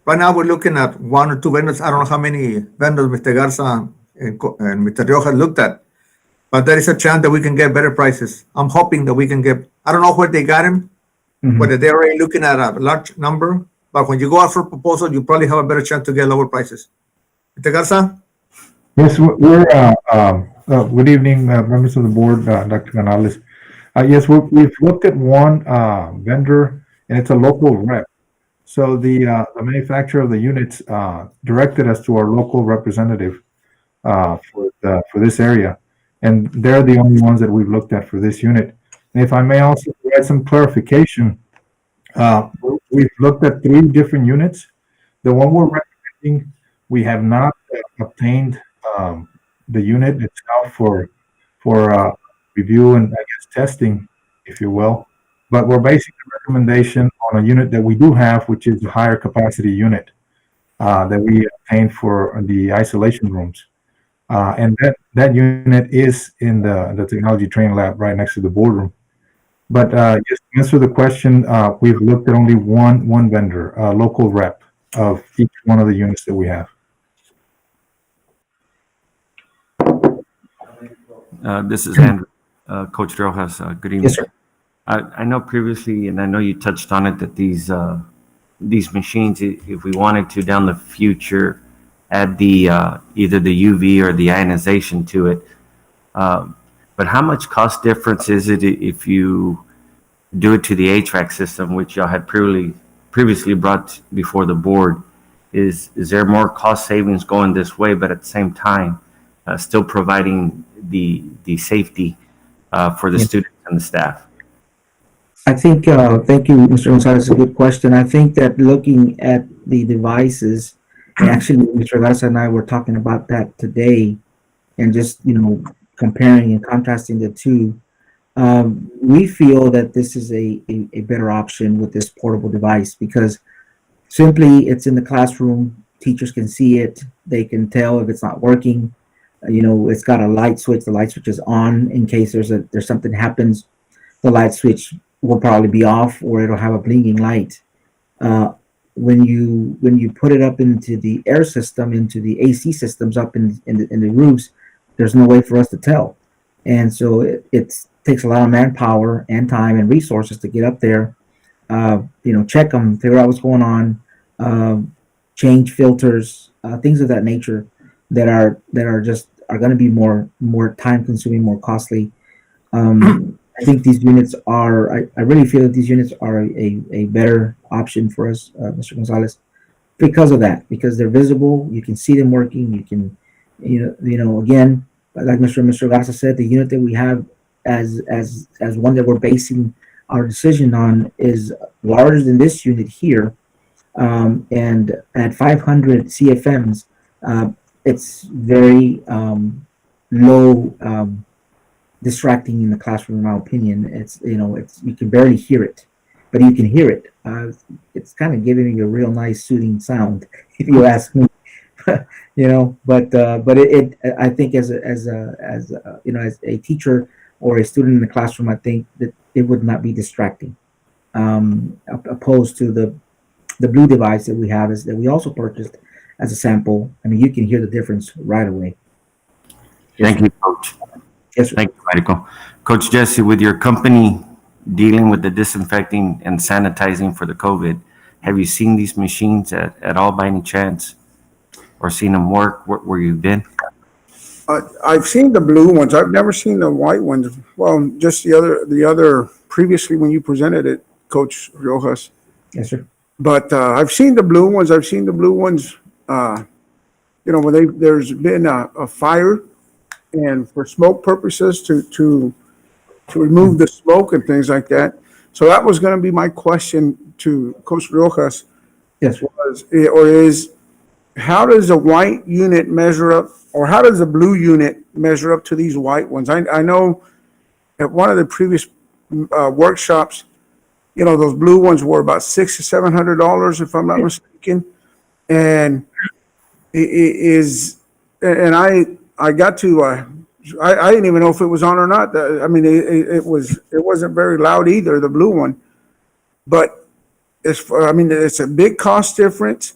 Right now, we're looking at 1 or 2 vendors. I don't know how many vendors Mr. Garza and Mr. Rioja looked at, but there is a chance that we can get better prices. I'm hoping that we can get, I don't know where they got them, whether they're already looking at a large number, but when you go out for a proposal, you probably have a better chance to get lower prices. Mr. Garza? Yes, we're, good evening, members of the board, Dr. Canales. Yes, we've looked at one vendor, and it's a local rep. So the manufacturer of the units directed us to our local representative for this area, and they're the only ones that we've looked at for this unit. And if I may also provide some clarification, we've looked at 3 different units. The one we're recommending, we have not obtained the unit itself for review and I guess testing, if you will. But we're basing the recommendation on a unit that we do have, which is a higher capacity unit that we obtained for the isolation rooms. And that unit is in the technology training lab right next to the boardroom. But just to answer the question, we've looked at only one vendor, a local rep of each one of the units that we have. This is Andrew. Coach Rojas, good evening. Yes, sir. I know previously, and I know you touched on it, that these machines, if we wanted to down the future, add the either the UV or the ionization to it. But how much cost difference is it if you do it to the HVAC system, which y'all had previously brought before the board? Is there more cost savings going this way, but at the same time, still providing the safety for the students and the staff? I think, thank you, Mr. Gonzalez, it's a good question. I think that looking at the devices, and actually, Mr. Garza and I were talking about that today, and just, comparing and contrasting the two, we feel that this is a better option with this portable device because simply it's in the classroom, teachers can see it, they can tell if it's not working. It's got a light switch, the light switch is on in case there's something happens. The light switch will probably be off or it'll have a blinking light. When you put it up into the air system, into the AC systems up in the roofs, there's no way for us to tell. And so it takes a lot of manpower and time and resources to get up there, check them, figure out what's going on, change filters, things of that nature that are going to be more time consuming, more costly. I think these units are, I really feel that these units are a better option for us, Mr. Gonzalez, because of that, because they're visible, you can see them working, you can, again, like Mr. Garza said, the unit that we have as one that we're basing our decision on is larger than this unit here, and at 500 CFMs, it's very low distracting in the classroom, in my opinion. It's you can barely hear it, but you can hear it. It's kind of giving you a real nice soothing sound, if you ask me. But it I think as a teacher or a student in the classroom, I think that it would not be distracting, opposed to the blue device that we have is that we also purchased as a sample. I mean, you can hear the difference right away. Thank you, Coach. Yes, sir. Thank you, Michael. Coach Jesse, with your company dealing with the disinfecting and sanitizing for the COVID, have you seen these machines at all by any chance? Or seen them work where you've been? I've seen the blue ones. I've never seen the white ones. Well, just the other previously when you presented it, Coach Rojas. Yes, sir. But I've seen the blue ones. I've seen the blue ones. When there's been a fire, and for smoke purposes to remove the smoke and things like that. So that was going to be my question to Coach Rojas. Yes, is how does a white unit measure up, or how does a blue unit measure up to these white ones? I know at one of the previous workshops, those blue ones were about $600 to $700, if I'm not mistaken, and I got to I didn't even know if it was on or not. I mean, it wasn't very loud either, the blue one, but it's a big cost difference.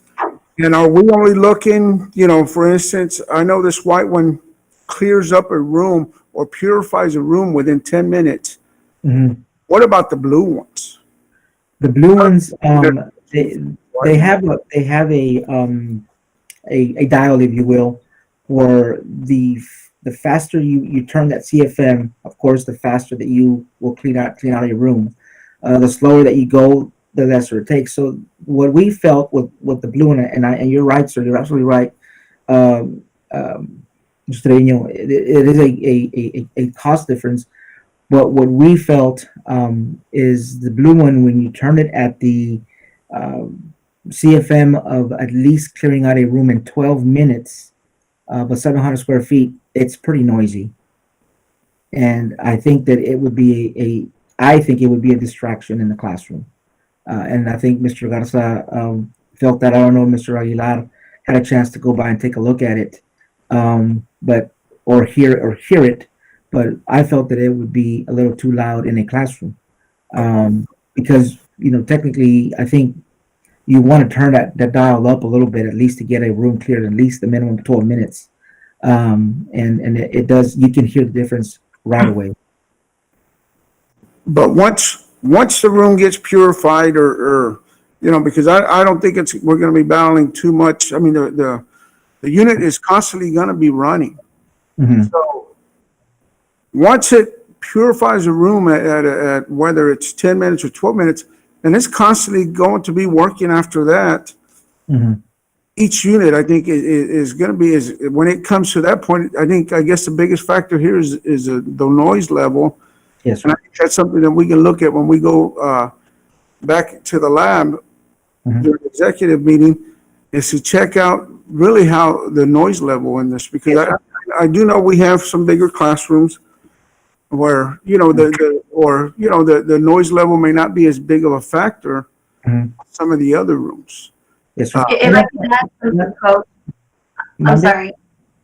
And are we only looking, for instance, I know this white one clears up a room or purifies a room within 10 minutes. Mm-hmm. What about the blue ones? The blue ones, they have a dial, if you will, where the faster you turn that CFM, of course, the faster that you will clean out your room. The slower that you go, the lesser it takes. So what we felt with the blue one, and you're right, sir, you're absolutely right. Um, Mr. Trevino, it is a cost difference. But what we felt is the blue one, when you turn it at the CFM of at least clearing out a room in 12 minutes, but 700 square feet, it's pretty noisy. And I think that it would be I think it would be a distraction in the classroom. And I think Mr. Garza felt that. I don't know if Mr. Aguilar had a chance to go by and take a look at it, or hear it. But I felt that it would be a little too loud in a classroom, because technically, I think you want to turn that dial up a little bit, at least to get a room cleared, at least the minimum 12 minutes. And it does. You can hear the difference right away. But once the room gets purified, or because I don't think we're going to be battling too much. I mean, the unit is constantly going to be running. Mm-hmm. So once it purifies a room at whether it's 10 minutes or 12 minutes, and it's constantly going to be working after that. Mm-hmm. Each unit, I think, is going to be, when it comes to that point, I guess the biggest factor here is the noise level. Yes, and I think that's something that we can look at when we go back to the lab during the executive meeting, is to check out really how the noise level in this, because I do know we have some bigger classrooms where the noise level may not be as big of a factor in some of the other rooms. Yes, sir. If I could add something, Coach. I'm sorry.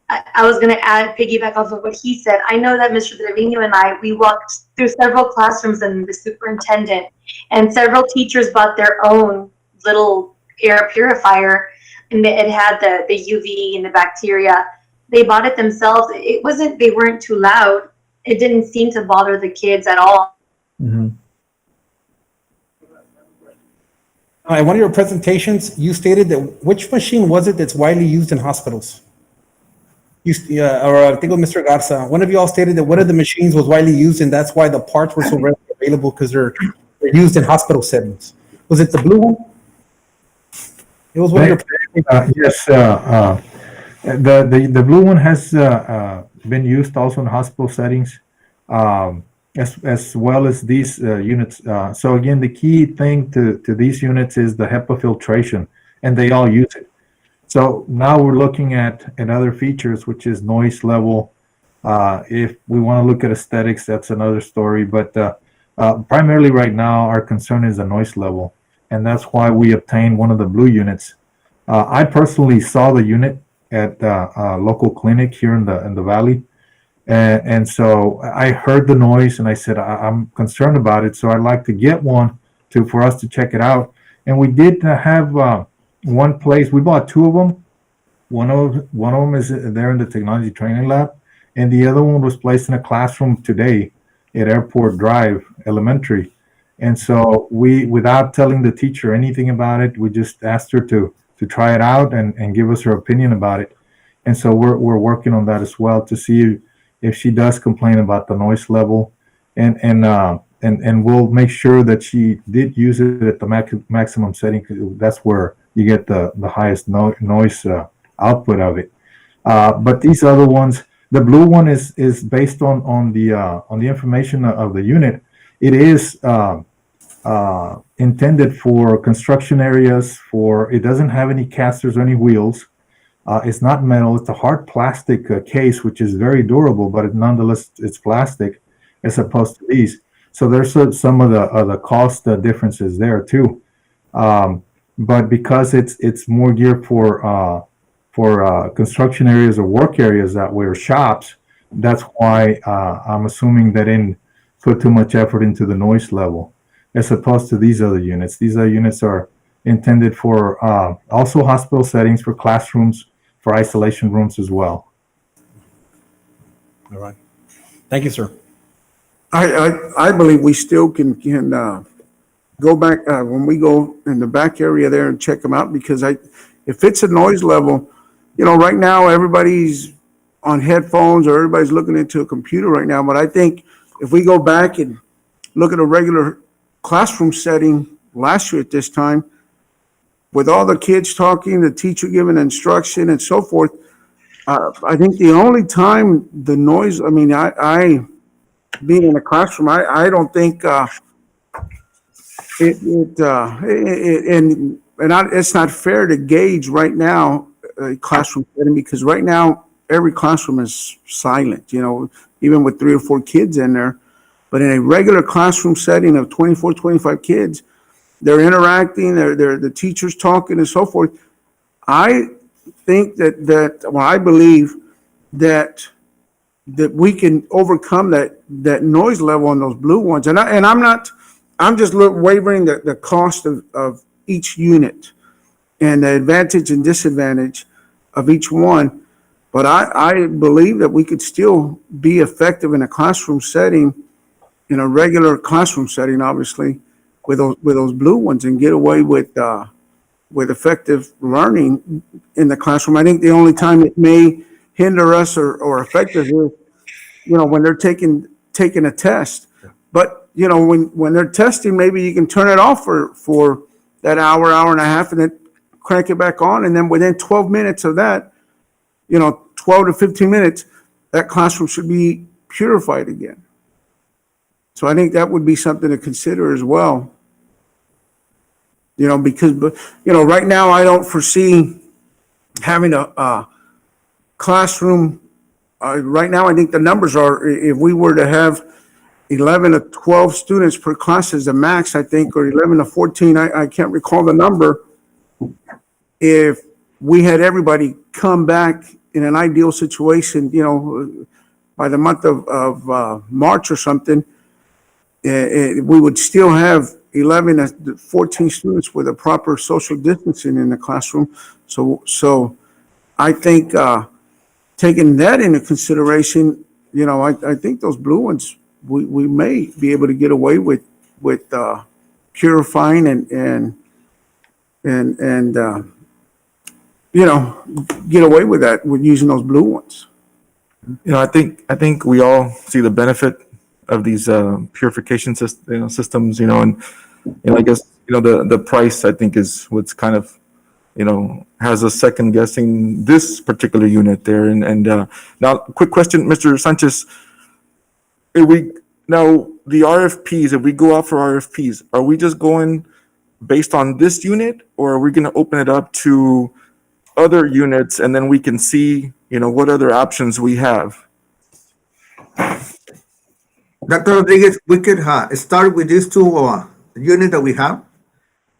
I was going to piggyback off of what he said. I know that Mr. Trevino and we walked through several classrooms and the superintendent, and several teachers bought their own little air purifier, and it had the UV and the bacteria. They bought it themselves. They weren't too loud. It didn't seem to bother the kids at all. Mm-hmm. In one of your presentations, you stated that which machine was it that's widely used in hospitals? Or I think it was Mr. Garza. One of you all stated that one of the machines was widely used, and that's why the parts were so readily available, because they're used in hospital settings. Was it the blue one? It was one of your. Yes, the blue one has been used also in hospital settings, as well as these units. So again, the key thing to these units is the HEPA filtration, and they all use it. So now we're looking at other features, which is noise level. If we want to look at aesthetics, that's another story. But primarily right now, our concern is the noise level, and that's why we obtained one of the blue units. I personally saw the unit at a local clinic here in the valley, and so I heard the noise, and I said I'm concerned about it. So I'd like to get one for us to check it out. And we did have one place. We bought two of them. One of them is there in the technology training lab, and the other one was placed in a classroom today at Airport Drive Elementary. And so we, without telling the teacher anything about it, we just asked her to try it out and give us her opinion about it. And so we're working on that as well to see if she does complain about the noise level, and we'll make sure that she did use it at the maximum setting, because that's where you get the highest noise output of it. But these other ones, the blue one is based on the information of the unit. It is intended for construction areas. It doesn't have any casters or any wheels. It's not metal. It's a hard plastic case, which is very durable, but nonetheless it's plastic as opposed to these. So there's some of the cost differences there too. But because it's more geared for construction areas or work areas that were shops, that's why I'm assuming they didn't put too much effort into the noise level as opposed to these other units. These other units are intended for also hospital settings, for classrooms, for isolation rooms as well. All right. Thank you, sir. I believe we still can go back when we go in the back area there and check them out, because if it's a noise level, right now everybody's on headphones or everybody's looking into a computer right now, but I think if we go back and look at a regular classroom setting last year at this time, with all the kids talking, the teacher giving instruction and so forth, I think the only time the noise, I mean, I being in a classroom, I don't think it's not fair to gauge right now a classroom setting, because right now every classroom is silent, even with 3 or 4 kids in there. But in a regular classroom setting of 24, 25 kids, they're interacting, the teacher's talking and so forth. I think I believe that we can overcome that noise level on those blue ones. And I'm just wavering the cost of each unit and the advantage and disadvantage of each one. But I believe that we could still be effective in a classroom setting, in a regular classroom setting, obviously, with those blue ones, and get away with effective learning in the classroom. I think the only time it may hinder us or affect us is, when they're taking a test. But, when they're testing, maybe you can turn it off for that hour and a half, and then crank it back on. And then within 12 minutes of that, 12 to 15 minutes, that classroom should be purified again. So I think that would be something to consider as well. Because, right now I don't foresee having a classroom. Right now, I think the numbers are, if we were to have 11 to 12 students per class is the max, I think, or 11 to 14, I can't recall the number. If we had everybody come back in an ideal situation, by the month of March or something, we would still have 11 to 14 students with a proper social distancing in the classroom. So I think taking that into consideration, I think those blue ones, we may be able to get away with purifying and get away with that, with using those blue ones. I think we all see the benefit of these purification systems, and I guess the price, I think, is what's kind of has us second guessing this particular unit there. And now, quick question, Mr. Sanchez, if the RFPs, if we go out for RFPs, are we just going based on this unit, or are we going to open it up to other units, and then we can see what other options we have? Dr. Rodriguez, we could start with these 2 units that we have.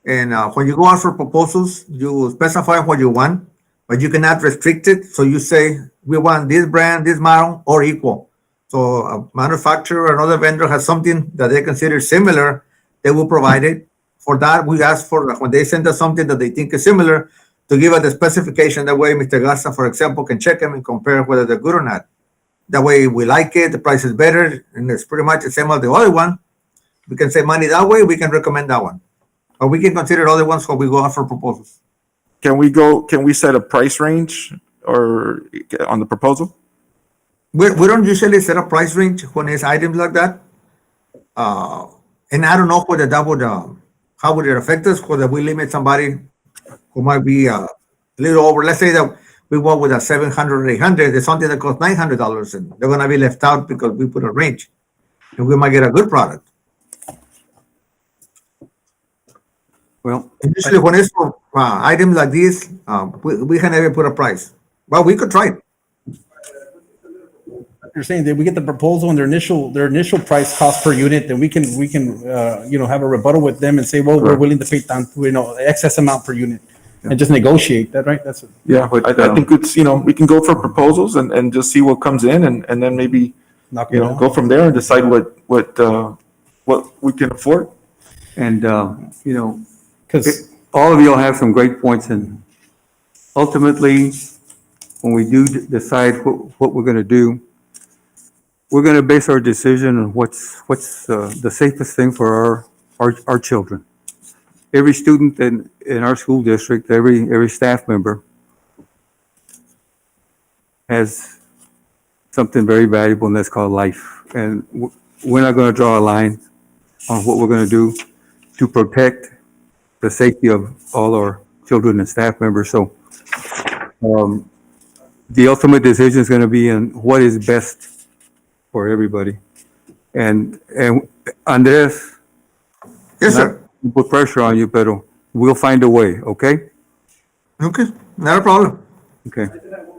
And when you go out for proposals, you specify what you want, but you cannot restrict it. So you say, we want this brand, this model, or equal. So a manufacturer or another vendor has something that they consider similar, they will provide it. For that, we ask for, when they send us something that they think is similar, to give us the specification. That way, Mr. Garza, for example, can check them and compare whether they're good or not. That way, we like it, the price is better, and it's pretty much the same as the other one. We can save money that way, we can recommend that one. Or we can consider other ones when we go out for proposals. Can we set a price range or on the proposal? We don't usually set a price range when it's items like that. And I don't know whether that would, how would it affect us, whether we limit somebody who might be a little over. Let's say that we work with a 700 or 800, there's something that costs $900, and they're gonna be left out because we put a range. And we might get a good product. Well, Usually when it's for items like this, we can never put a price. Well, we could try it. You're saying that we get the proposal and their initial price cost per unit, then we can have a rebuttal with them and say, well, we're willing to pay excess amount per unit, and just negotiate that, right? That's But I think it's we can go for proposals and just see what comes in, and then maybe go from there and decide what we can afford. And because all of you will have some great points, and ultimately, when we do decide what we're going to do, we're going to base our decision on what's the safest thing for our children. Every student in our school district, every staff member has something very valuable, and that's called life. And we're not going to draw a line on what we're going to do to protect the safety of all our children and staff members. So the ultimate decision is going to be on what is best for everybody. And Andres, Yes, sir. not to put pressure on you, but we'll find a way, okay? Okay, not a problem. Okay.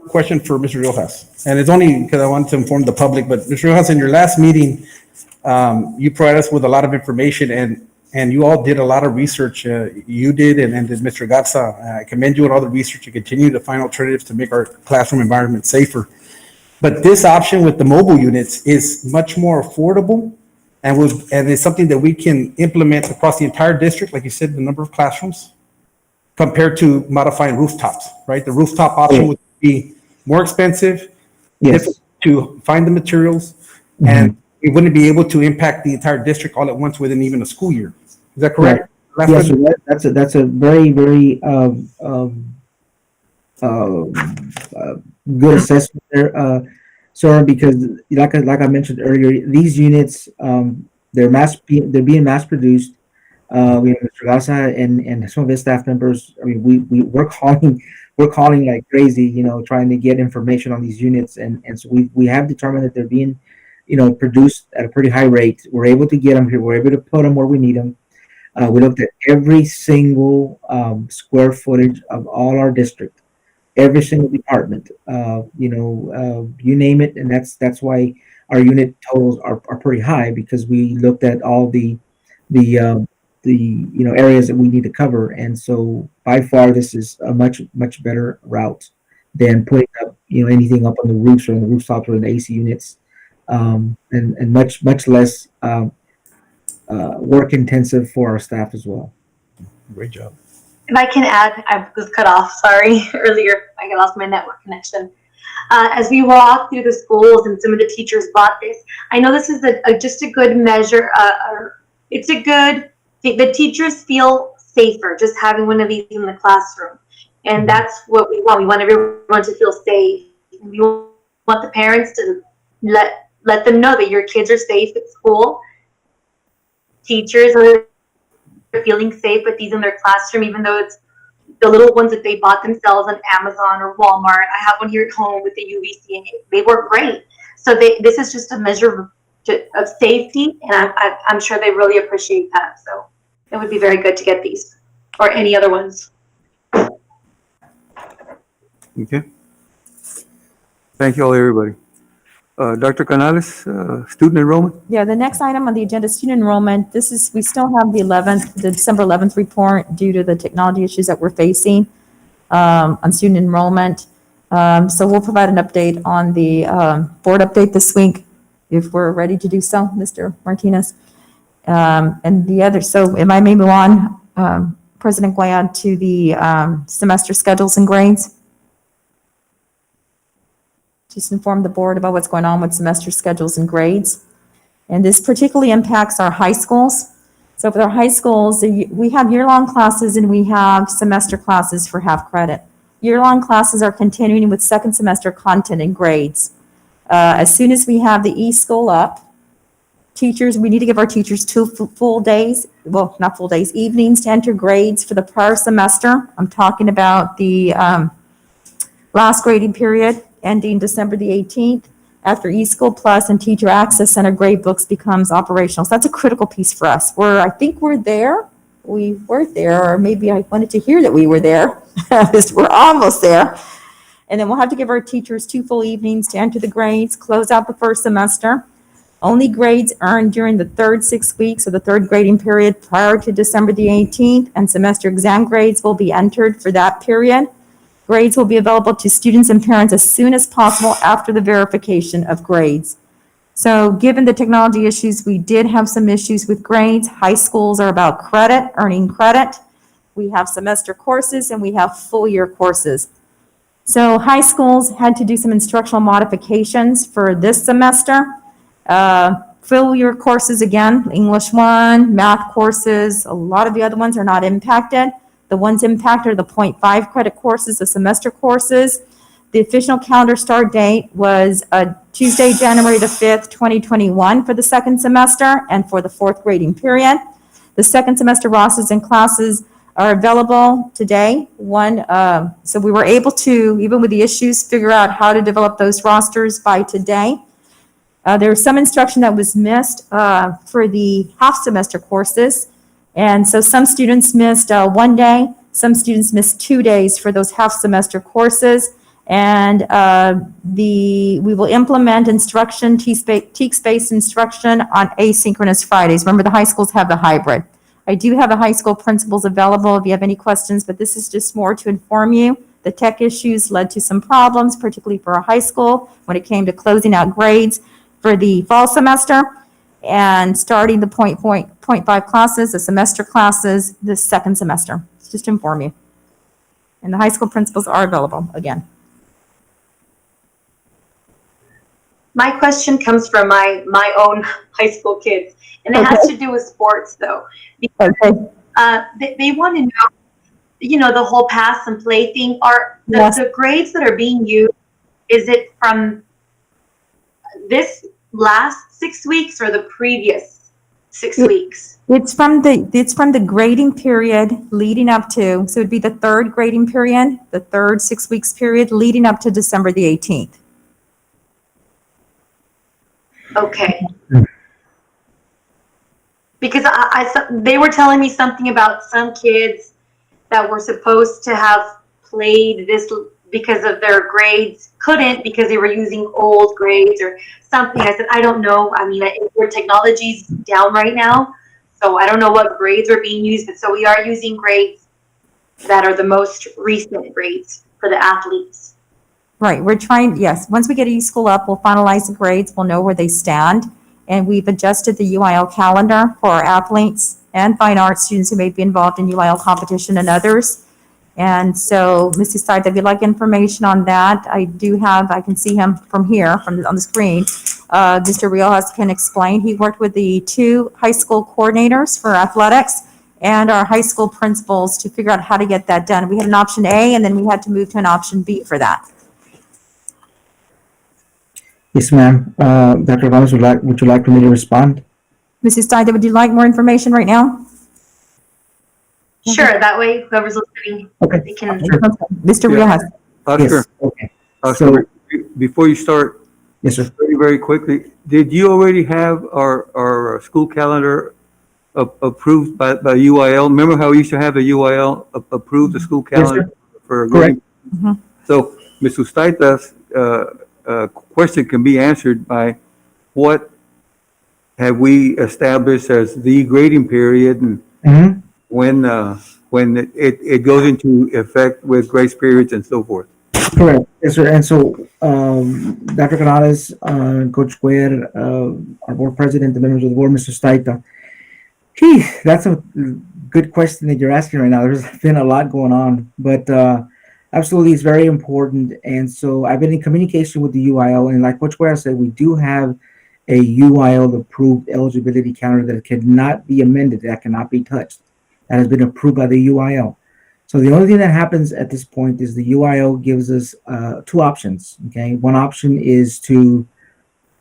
Question for Mr. Rojas, and it's only because I want to inform the public, but Mr. Rojas, in your last meeting, you provided us with a lot of information, and you all did a lot of research. You did, and did Mr. Gatsa. I commend you on all the research. You continue to find alternatives to make our classroom environment safer. But this option with the mobile units is much more affordable, and it's something that we can implement across the entire district, like you said, the number of classrooms, compared to modifying rooftops, right? The rooftop option would be more expensive, difficult to find the materials, and we wouldn't be able to impact the entire district all at once within even a school year. Is that correct? Yes, so that's a very, very good assessment there, sir, because like I mentioned earlier, these units, they're being mass produced. We have Mr. Garza and some of his staff members. I mean, we're calling like crazy, trying to get information on these units, and so we have determined that they're being, produced at a pretty high rate. We're able to get them here. We're able to put them where we need them. We looked at every single square footage of all our district, every single department. You name it, and that's why our unit totals are pretty high, because we looked at all the areas that we need to cover. And so by far, this is a much better route than putting up anything up on the roofs or on the rooftops or in the AC units, and much less work intensive for our staff as well. Great job. If I can add, I was cut off, sorry, earlier. I lost my network connection. As we walk through the schools and some of the teachers bought this, I know this is just a good measure. It's a good thing. The teachers feel safer just having one of these in the classroom. And that's what we want. We want everyone to feel safe. We want the parents to let them know that your kids are safe at school. Teachers are feeling safe with these in their classroom, even though it's the little ones that they bought themselves on Amazon or Walmart. I have one here at home with the UVC, and they work great. So this is just a measure of safety, and I'm sure they really appreciate that. So it would be very good to get these or any other ones. Okay. Thank you all, everybody. Dr. Canales, student enrollment? Yeah, the next item on the agenda, student enrollment. We still have the December 11th report due to the technology issues that we're facing on student enrollment. So we'll provide an update on the board update this week if we're ready to do so, Mr. Martinez. And the other, so if I may move on, President Guayad, to the semester schedules and grades. Just inform the board about what's going on with semester schedules and grades. And this particularly impacts our high schools. So for our high schools, we have year-long classes and we have semester classes for half credit. Year-long classes are continuing with second semester content and grades. As soon as we have the e-school up, we need to give our teachers 2 full days, well, not full days, evenings to enter grades for the prior semester. I'm talking about the last grading period ending December the 18th, after eSchool Plus and Teacher Access Center grade books becomes operational. So that's a critical piece for us. I think we're there. We were there, or maybe I wanted to hear that we were there. We're almost there. And then we'll have to give our teachers 2 full evenings to enter the grades, close out the first semester. Only grades earned during the third 6 weeks of the third grading period prior to December the 18th, and semester exam grades will be entered for that period. Grades will be available to students and parents as soon as possible after the verification of grades. So given the technology issues, we did have some issues with grades. High schools are about credit, earning credit. We have semester courses and we have full year courses. So high schools had to do some instructional modifications for this semester. Full year courses, again, English 1, math courses, a lot of the other ones are not impacted. The ones impacted are the 0.5 credit courses, the semester courses. The official calendar start date was Tuesday, January the 5th, 2021 for the second semester and for the fourth grading period. The second semester rosters and classes are available today. So we were able to, even with the issues, figure out how to develop those rosters by today. There was some instruction that was missed for the half semester courses. And so some students missed 1 day, some students missed 2 days for those half semester courses. And we will implement instruction, TEKS-based instruction on asynchronous Fridays. Remember, the high schools have the hybrid. I do have the high school principals available if you have any questions, but this is just more to inform you. The tech issues led to some problems, particularly for our high school, when it came to closing out grades for the fall semester and starting the 0.5 classes, the semester classes, this second semester. It's just to inform you. And the high school principals are available again. My question comes from my own high school kids, and it has to do with sports, though. Because, they want to know, you know, the whole pass and play thing. Are the grades that are being used, is it from this last 6 weeks or the previous 6 weeks? It's from the grading period leading up to, so it'd be the third grading period, the third 6 weeks period leading up to December the 18th. Okay. Because they were telling me something about some kids that were supposed to have played this because of their grades couldn't because they were using old grades or something. I said, I don't know. I mean, their technology's down right now, so I don't know what grades are being used. But so we are using grades that are the most recent grades for the athletes. Right, we're trying, yes, once we get each school up, we'll finalize the grades, we'll know where they stand. And we've adjusted the UIL calendar for our athletes and fine arts students who may be involved in UIL competition and others. And so, Mrs. Stein, if you'd like information on that, I can see him from here, on the screen. Mr. Riojas can explain. He worked with the 2 high school coordinators for athletics and our high school principals to figure out how to get that done. We had an option A, and then we had to move to an option B for that. Yes, ma'am. Dr. Gomez, would you like for me to respond? Mrs. Stein, would you like more information right now? Sure, that way whoever's listening, they can. Mr. Riojas. Oscar, Yes, okay. Oscar, before you start, Yes, sir. very, very quickly, did you already have our school calendar approved by UIL? Remember how we used to have the UIL approve the school calendar? For Correct. So, Ms. Ustaita's question can be answered by what have we established as the grading period and when it goes into effect with grace periods and so forth. Correct. Yes, sir. And so, Dr. Canales, Coach Cuellar, our board president, the members of the board, Mr. Staita. That's a good question that you're asking right now. There's been a lot going on, but absolutely, it's very important. And so I've been in communication with the UIL, and like Coach Cuellar said, we do have a UIL-approved eligibility calendar that cannot be amended, that cannot be touched. That has been approved by the UIL. So the only thing that happens at this point is the UIL gives us 2 options, okay? One option is to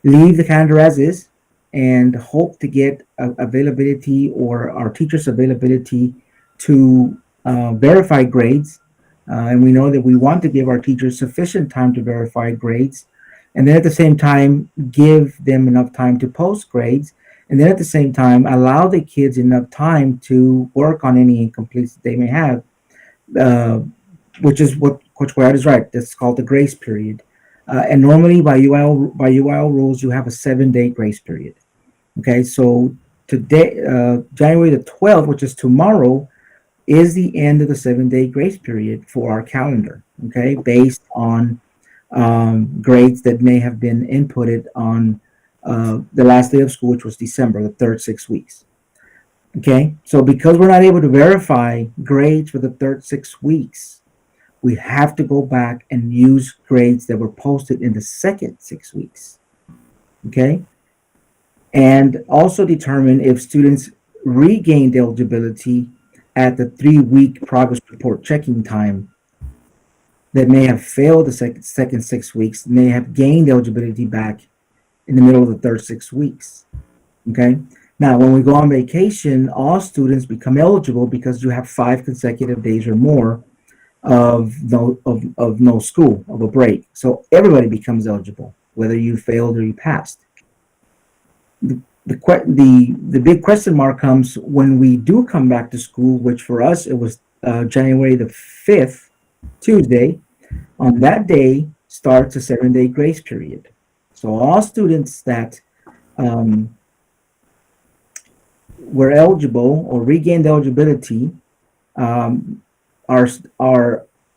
leave the calendar as is and hope to get availability or our teachers' availability to verify grades. And we know that we want to give our teachers sufficient time to verify grades. And then at the same time, give them enough time to post grades. And then at the same time, allow the kids enough time to work on any incompletes that they may have, which is what Coach Cuellar is right. That's called the grace period. And normally by UIL rules, you have a 7-day grace period. Okay, so today, January the 12th, which is tomorrow, is the end of the 7-day grace period for our calendar, okay, based on grades that may have been inputted on the last day of school, which was December, the third 6 weeks. Okay, so because we're not able to verify grades for the third 6 weeks, we have to go back and use grades that were posted in the second 6 weeks. Okay, and also determine if students regained eligibility at the 3-week progress report checking time that may have failed the second 6 weeks may have gained eligibility back in the middle of the third 6 weeks. Okay. Now, when we go on vacation, all students become eligible because you have 5 consecutive days or more of no school, of a break. So everybody becomes eligible, whether you failed or you passed. The big question mark comes when we do come back to school, which for us it was January the 5th, Tuesday. On that day starts a 7-day grace period. So all students that were eligible or regained eligibility are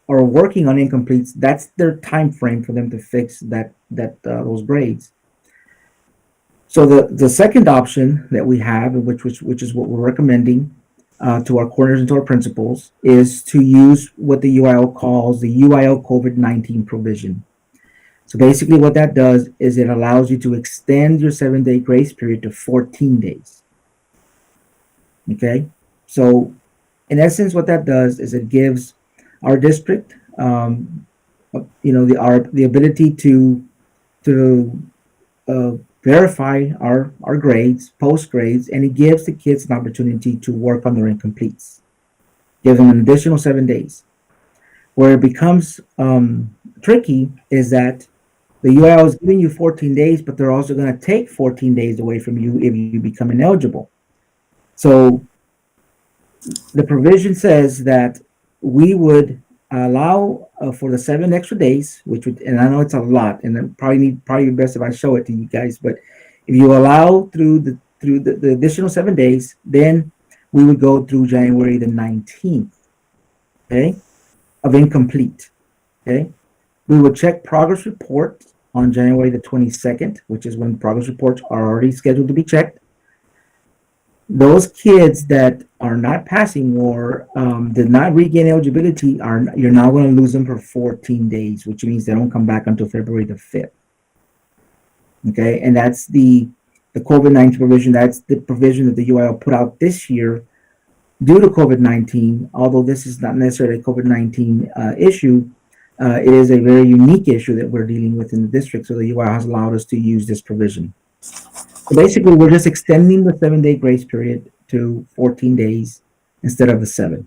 working on incompletes. That's their time frame for them to fix those grades. So the second option that we have, which is what we're recommending to our coordinators and to our principals, is to use what the UIL calls the UIL COVID-19 provision. So basically what that does is it allows you to extend your 7-day grace period to 14 days. Okay, so in essence, what that does is it gives our district, the ability to verify our grades, post grades, and it gives the kids an opportunity to work on their incompletes. Give them an additional 7 days. Where it becomes tricky is that the UIL is giving you 14 days, but they're also going to take 14 days away from you if you become ineligible. So the provision says that we would allow for the 7 extra days, and I know it's a lot, and then probably best if I show it to you guys. But if you allow through the additional 7 days, then we would go through January the 19th, okay, of incomplete. Okay, we would check progress reports on January the 22nd, which is when progress reports are already scheduled to be checked. Those kids that are not passing or did not regain eligibility you're now going to lose them for 14 days, which means they don't come back until February the 5th. Okay, and that's the COVID-19 provision. That's the provision that the UIL put out this year due to COVID-19. Although this is not necessarily a COVID-19 issue, it is a very unique issue that we're dealing with in the district. So the UIL has allowed us to use this provision. So basically, we're just extending the 7-day grace period to 14 days instead of the 7.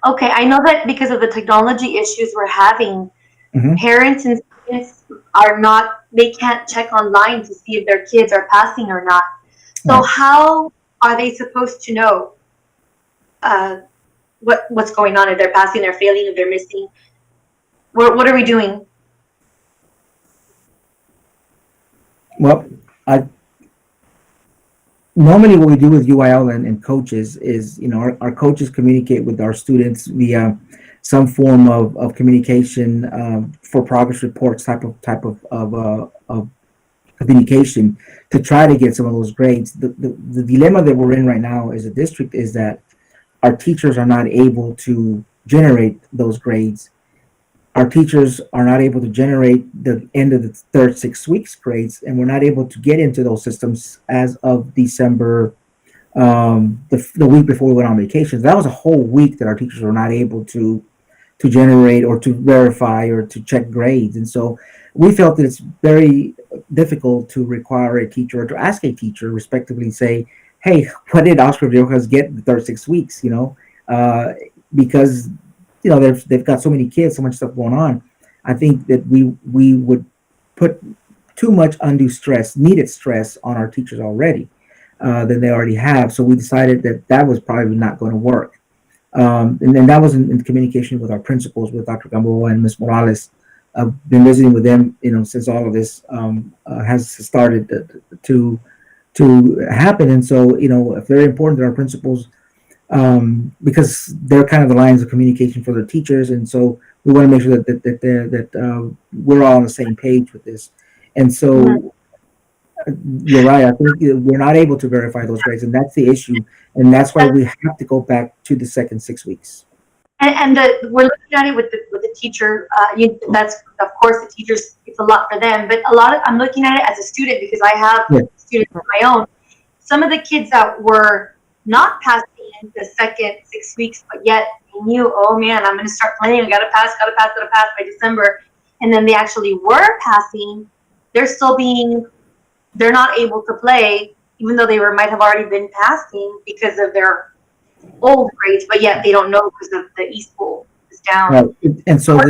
Okay, I know that because of the technology issues we're having, parents and students they can't check online to see if their kids are passing or not. So how are they supposed to know what's going on, if they're passing, they're failing, if they're missing? What are we doing? Well, normally what we do with UIL and coaches is, our coaches communicate with our students via some form of communication for progress reports type of communication to try to get some of those grades. The dilemma that we're in right now as a district is that our teachers are not able to generate those grades. Our teachers are not able to generate the end of the third 6 weeks grades, and we're not able to get into those systems as of December, the week before we went on vacation. That was a whole week that our teachers were not able to generate or to verify or to check grades. And so we felt that it's very difficult to require a teacher or to ask a teacher respectively, say, hey, what did Oscar Riojas get the third 6 weeks, because they've got so many kids, so much stuff going on. I think that we would put too much undue stress, needed stress on our teachers already than they already have. So we decided that was probably not going to work. And then that was in communication with our principals, with Dr. Gamboa and Ms. Morales. I've been visiting with them, since all of this has started to happen. And so, it's very important that our principals, because they're kind of the lines of communication for their teachers, and so we want to make sure that we're all on the same page with this. And so you're right. I think we're not able to verify those grades, and that's the issue, and that's why we have to go back to the second 6 weeks. And we're looking at it with the teacher. That's of course the teachers. It's a lot for them, but I'm looking at it as a student because I have students of my own. Some of the kids that were not passing the second 6 weeks, but yet they knew, oh man, I'm going to start playing. I got to pass by December. And then they actually were passing. They're not able to play, even though they might have already been passing because of their old grades, but yet they don't know because of the East Pool is down. Right. And so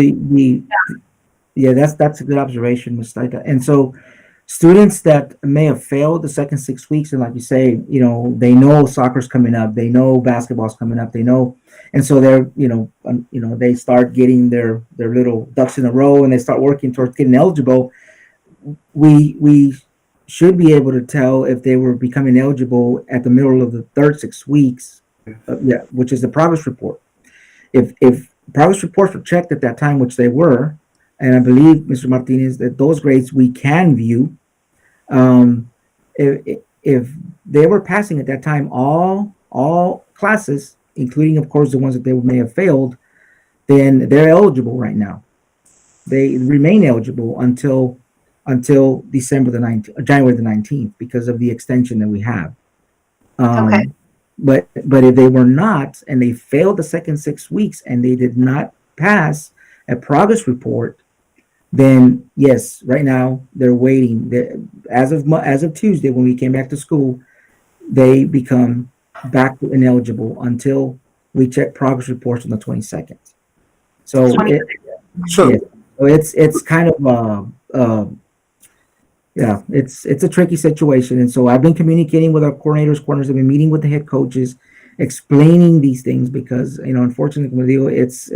yeah, that's a good observation, Ms. Staita. And so students that may have failed the second 6 weeks, and like you say, they know soccer's coming up, they know basketball's coming up, they know, and so they're, they start getting their little ducks in a row and they start working towards getting eligible. We should be able to tell if they were becoming eligible at the middle of the third 6 weeks, which is the progress report. If progress reports were checked at that time, which they were, and I believe, Mr. Martinez, that those grades we can view. If they were passing at that time all classes, including, of course, the ones that they may have failed, then they're eligible right now. They remain eligible until December the 19th, January the 19th, because of the extension that we have. Okay. But if they were not, and they failed the second 6 weeks, and they did not pass a progress report, then yes, right now they're waiting. As of Tuesday, when we came back to school, they become back to ineligible until we check progress reports on the 22nd. So it's kind of it's a tricky situation. And so I've been communicating with our coordinators. Coordinators have been meeting with the head coaches, explaining these things because unfortunately, it's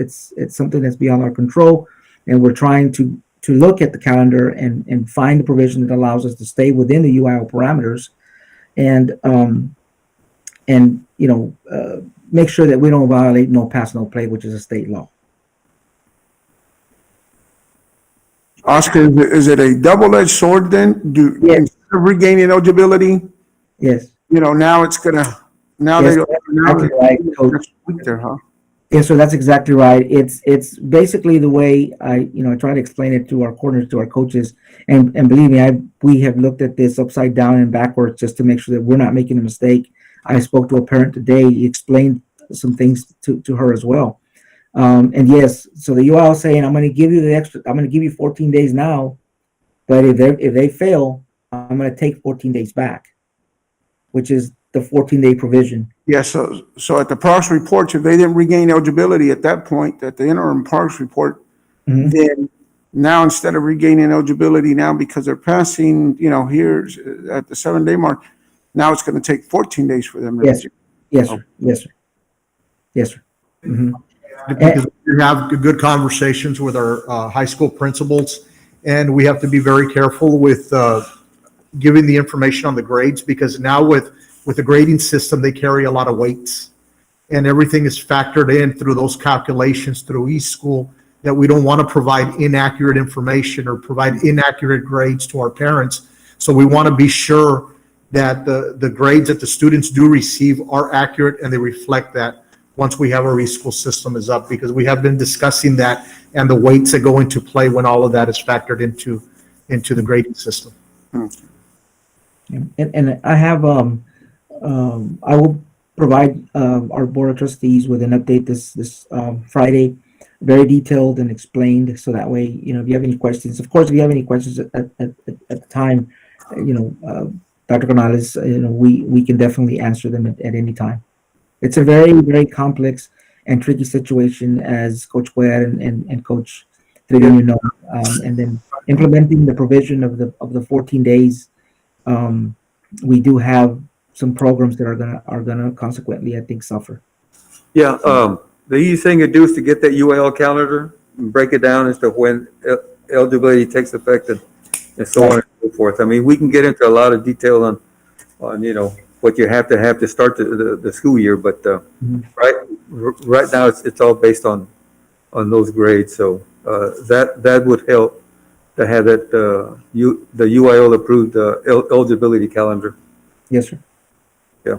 something that's beyond our control. And we're trying to look at the calendar and find the provision that allows us to stay within the UIL parameters and make sure that we don't violate no pass, no play, which is a state law. Oscar, is it a double-edged sword then? Instead of regaining eligibility? Yes. Now it's gonna, Yes, so that's exactly right. It's basically the way I try to explain it to our coordinators, to our coaches, and believe me, we have looked at this upside down and backwards just to make sure that we're not making a mistake. I spoke to a parent today. He explained some things to her as well. And yes, so the UIL saying, I'm going to give you 14 days now, but if they fail, I'm going to take 14 days back, which is the 14-day provision. Yeah, so at the progress reports, if they didn't regain eligibility at that point, at the interim progress report, then now instead of regaining eligibility now because they're passing, here's at the 7-day mark, now it's going to take 14 days for them. Yes, sir. Yes, sir. Mm-hmm. Because we have good conversations with our high school principals, and we have to be very careful with giving the information on the grades, because now with the grading system, they carry a lot of weights, and everything is factored in through those calculations through eSchool, that we don't want to provide inaccurate information or provide inaccurate grades to our parents. So we want to be sure that the grades that the students do receive are accurate and they reflect that once we have our eSchool system is up, because we have been discussing that and the weights that go into play when all of that is factored into the grading system. And I have I will provide our board of trustees with an update this Friday, very detailed and explained, so that way, if you have any questions, of course, if you have any questions at the time, Dr. Canales, we can definitely answer them at any time. It's a very, very complex and tricky situation, as Coach Cuellar and Coach Trevino know, and then implementing the provision of the 14 days. We do have some programs that are gonna consequently, I think, suffer. Yeah, the easiest thing to do is to get that UIL calendar and break it down as to when eligibility takes effect and so on and so forth. I mean, we can get into a lot of detail on what you have to start the school year, but right now it's all based on those grades. So that would help to have that the UIL approved eligibility calendar. Yes, sir. Yeah.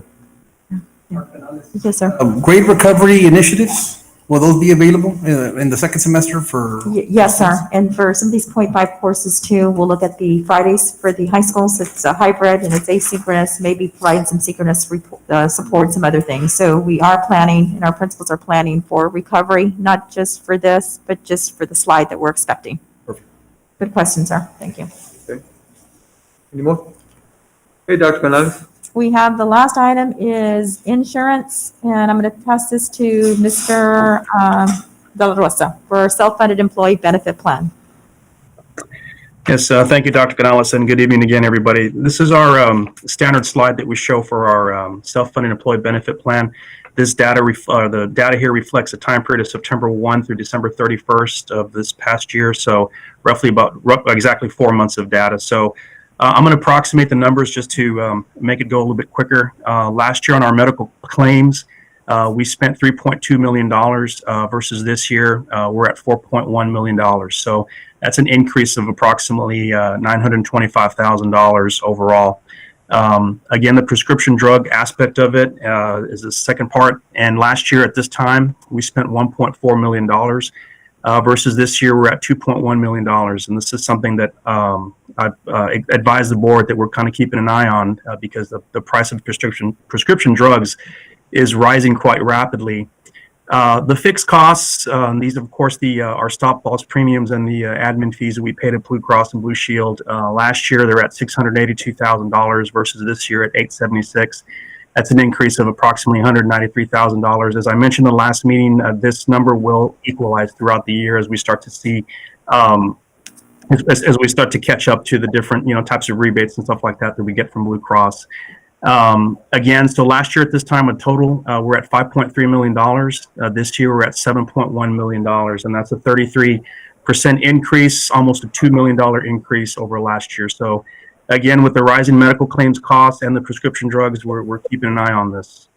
Yes, sir. Grade recovery initiatives. Will those be available in the second semester for? Yes, sir. And for some of these .5 courses too, we'll look at the Fridays for the high schools. It's a hybrid and it's asynchronous, maybe providing some synchronous support, some other things. So we are planning, and our principals are planning for recovery, not just for this, but just for the slide that we're expecting. Perfect. Good question, sir. Thank you. Any more? Hey, Dr. Canales. We have the last item is insurance, and I'm going to pass this to Mr. De La Rosa for our self-funded employee benefit plan. Yes, thank you, Dr. Canales, and good evening again, everybody. This is our standard slide that we show for our self-funded employee benefit plan. This data, the data here reflects a time period of September 1 through December 31st of this past year, so roughly exactly 4 months of data. So I'm going to approximate the numbers just to make it go a little bit quicker. Last year on our medical claims, we spent $3.2 million versus this year, we're at $4.1 million. So that's an increase of approximately $925,000 overall. Again, the prescription drug aspect of it is the second part. And last year at this time, we spent $1.4 million versus this year we're at $2.1 million. And this is something that I've advised the board that we're kind of keeping an eye on because the price of prescription drugs is rising quite rapidly. The fixed costs, these of course our stop loss premiums and the admin fees that we paid at Blue Cross and Blue Shield. Last year they're at $682,000 versus this year at $876,000. That's an increase of approximately $193,000. As I mentioned in the last meeting, this number will equalize throughout the year as we start to see, as we start to catch up to the different, types of rebates and stuff like that that we get from Blue Cross. Again, so last year at this time, a total, we're at $5.3 million. This year we're at $7.1 million, and that's a 33% increase, almost a $2 million increase over last year. So again, with the rising medical claims costs and the prescription drugs, we're keeping an eye on this.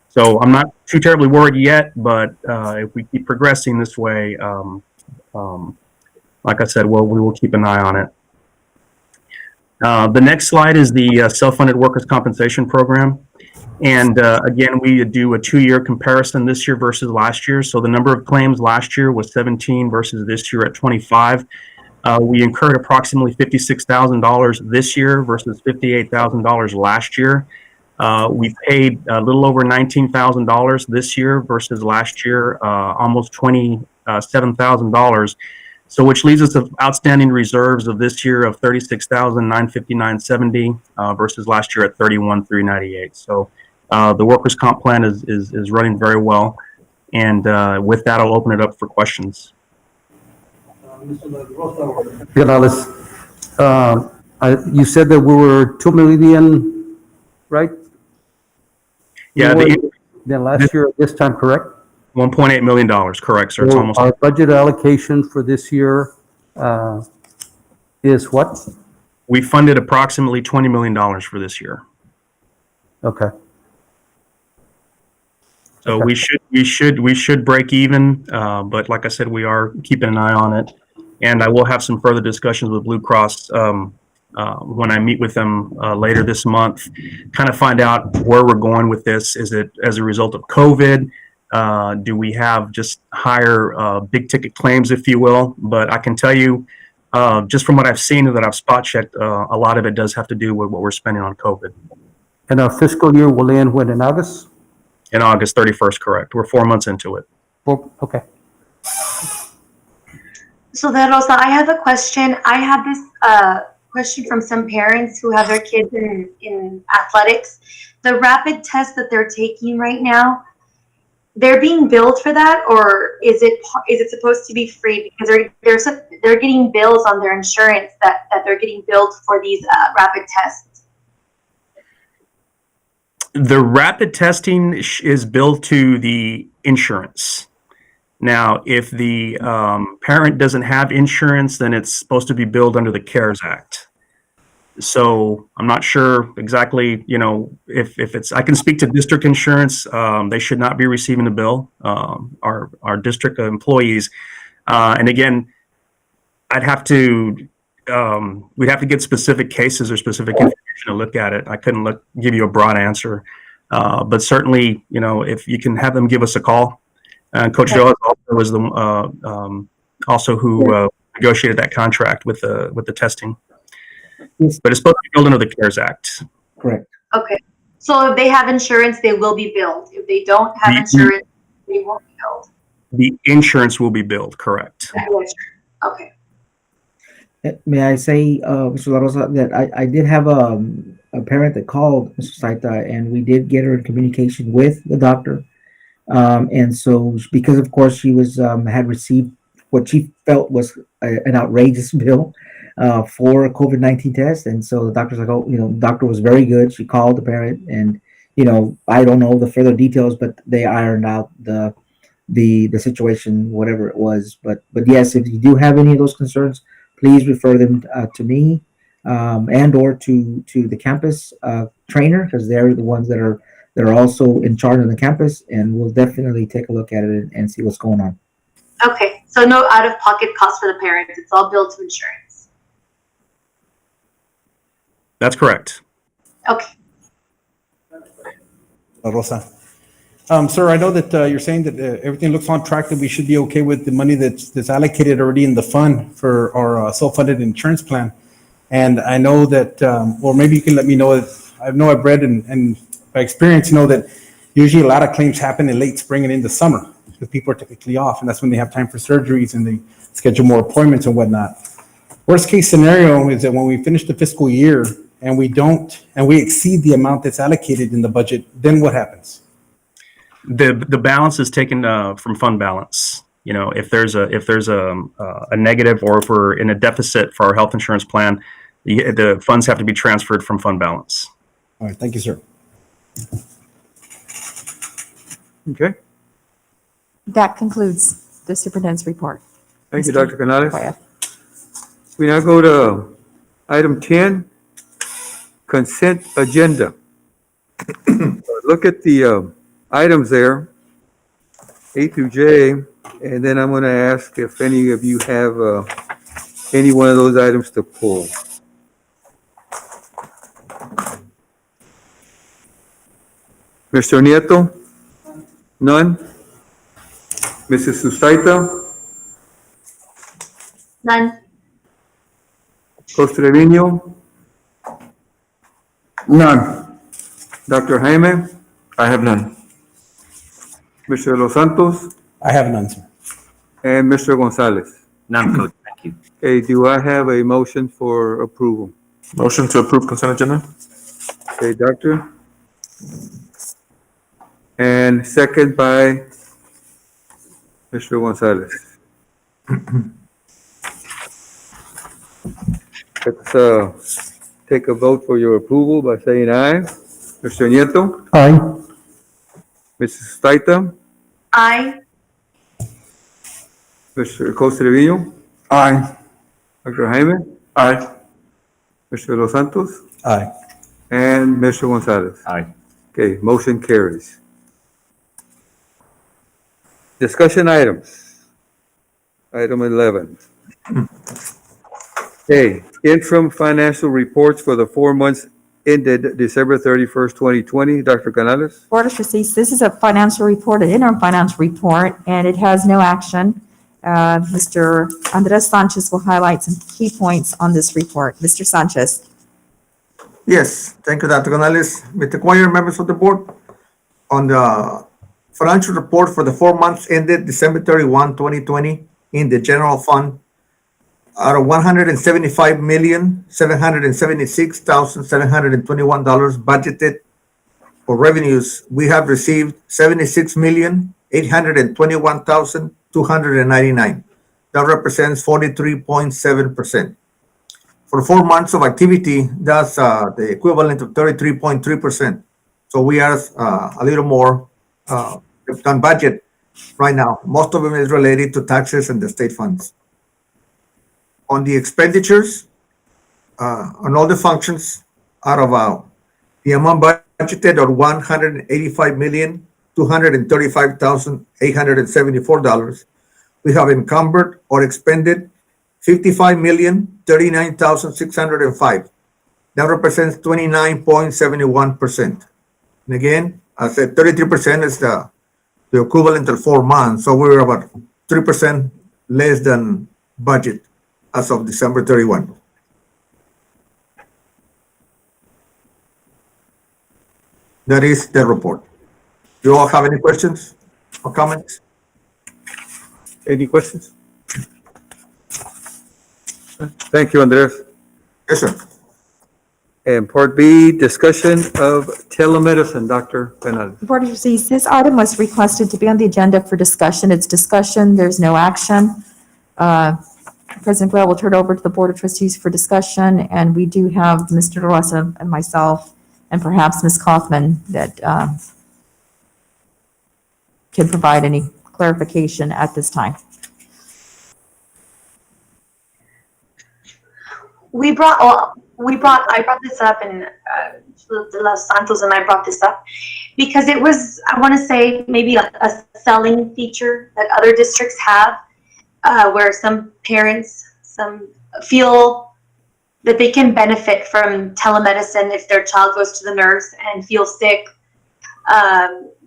So I'm not too terribly worried yet, but if we keep progressing this way, like I said, we will keep an eye on it. The next slide is the self-funded workers' compensation program. And again, we do a 2-year comparison this year versus last year. So the number of claims last year was 17 versus this year at 25. We incurred approximately $56,000 this year versus $58,000 last year. We paid a little over $19,000 this year versus last year, almost $27,000. So which leaves us with outstanding reserves of this year of $36,959.70 versus last year at $31,398. So the workers' comp plan is running very well. And with that, I'll open it up for questions. Canales, you said that we were 2 million, right? Yeah. Than last year at this time, correct? $1.8 million, correct, sir. It's almost. Our budget allocation for this year is what? We funded approximately $20 million for this year. Okay. So we should break even, but like I said, we are keeping an eye on it. And I will have some further discussions with Blue Cross when I meet with them later this month, kind of find out where we're going with this. Is it as a result of COVID? Do we have just higher big ticket claims, if you will? But I can tell you, just from what I've seen and that I've spot checked, a lot of it does have to do with what we're spending on COVID. And our fiscal year will end when, in August? In August 31st, correct. We're 4 months into it. Well, okay. So De Rosa, I have a question. I have this question from some parents who have their kids in athletics. The rapid test that they're taking right now, they're being billed for that, or is it supposed to be free? Because they're getting bills on their insurance that they're getting billed for these rapid tests. The rapid testing is billed to the insurance. Now, if the parent doesn't have insurance, then it's supposed to be billed under the CARES Act. So I'm not sure exactly, if it's, I can speak to district insurance. They should not be receiving a bill, our district employees. And again, we'd have to get specific cases or specific information to look at it. I couldn't give you a broad answer. But certainly, if you can have them give us a call, Coach Joe also was also who negotiated that contract with the testing. Yes. But it's supposed to be billed under the CARES Act. Correct. Okay. So if they have insurance, they will be billed. If they don't have insurance, they won't be billed. The insurance will be billed, correct. Okay. May I say, Mr. La Rosa, that I did have a parent that called Mr. Saita, and we did get her in communication with the doctor. And so, because of course she was had received what she felt was an outrageous bill for a COVID-19 test, and so the doctor's like, oh, the doctor was very good. She called the parent, and I don't know the further details, but they ironed out the situation, whatever it was. But yes, if you do have any of those concerns, please refer them to me and or to the campus trainer, because they're the ones that are also in charge of the campus, and we'll definitely take a look at it and see what's going on. Okay. So no out-of-pocket cost for the parents. It's all billed to insurance. That's correct. Okay. Rosa. Sir, I know that you're saying that everything looks on track, that we should be okay with the money that's allocated already in the fund for our self-funded insurance plan. And I know that, or maybe you can let me know, I've read and by experience know that usually a lot of claims happen in late spring and in the summer, because people are typically off, and that's when they have time for surgeries and they schedule more appointments and whatnot. Worst case scenario is that when we finish the fiscal year and we exceed the amount that's allocated in the budget, then what happens? The balance is taken from fund balance. If there's a negative, or if we're in a deficit for our health insurance plan, the funds have to be transferred from fund balance. All right, thank you, sir. Okay. That concludes the superintendent's report. Thank you, Dr. Canales. We now go to item 10, consent agenda. Look at the items there, A through J, and then I'm going to ask if any of you have any one of those items to pull. Mr. Nieto? None? Mrs. Sustaita? None. Costeño? None. Dr. Jaime? I have none. Mr. Los Santos? I have none, sir. And Mr. Gonzalez? None, Coach. Thank you. Okay, do I have a motion for approval? Motion to approve consent agenda? Okay, Doctor? And second by Mr. Gonzalez. Let's take a vote for your approval by saying aye. Mr. Nieto? Aye. Mrs. Staita? Aye. Mr. Costeño? Aye. Dr. Jaime? Aye. Mr. Los Santos? Aye. And Mr. Gonzalez? Aye. Okay, motion carries. Discussion items. Item 11. Okay, interim financial reports for the 4 months ended December 31st, 2020. Dr. Canales? Board of Trustees, this is a financial report, an interim financial report, and it has no action. Mr. Andres Sanchez will highlight some key points on this report. Mr. Sanchez. Yes, thank you, Dr. Canales. Mr. Choir, members of the board, on the financial report for the 4 months ended December 31, 2020, in the general fund, out of $175,776,721 budgeted for revenues, we have received $76,821,299. That represents 43.7%. For 4 months of activity, that's the equivalent of 33.3%. So we are a little more than budget right now. Most of them is related to taxes and the state funds. On the expenditures, on all the functions, out of the amount budgeted of $185,235,874, we have encumbered or expended $55,039,605. That represents 29.71%. And again, I said 33% is the the equivalent of 4 months. So we were about 3% less than budget as of December 31. That is the report. Do you all have any questions or comments? Any questions? Thank you, Andres. Yes, sir. And part B, discussion of telemedicine, Dr. Canales. Board of Trustees, this item was requested to be on the agenda for discussion. It's discussion, there's no action. President Guerrero will turn it over to the Board of Trustees for discussion, and we do have Mr. Rosa and myself, and perhaps Ms. Kaufman that can provide any clarification at this time. I brought this up, and De Los Santos and I brought this up because it was, I want to say, maybe a selling feature that other districts have, where some parents feel that they can benefit from telemedicine if their child goes to the nurse and feels sick.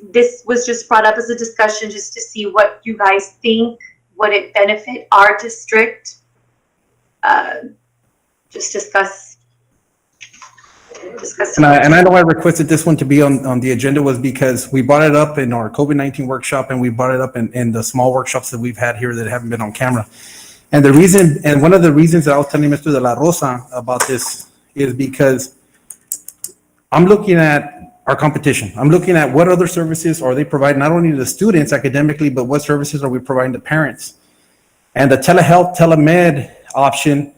This was just brought up as a discussion just to see what you guys think. Would it benefit our district? Just discuss. And I know I requested this one to be on the agenda was because we brought it up in our COVID-19 workshop, and we brought it up in the small workshops that we've had here that haven't been on camera. And one of the reasons that I was telling Mr. De La Rosa about this is because I'm looking at our competition. I'm looking at what other services are they providing, not only to the students academically, but what services are we providing to parents? And the telehealth, telemed option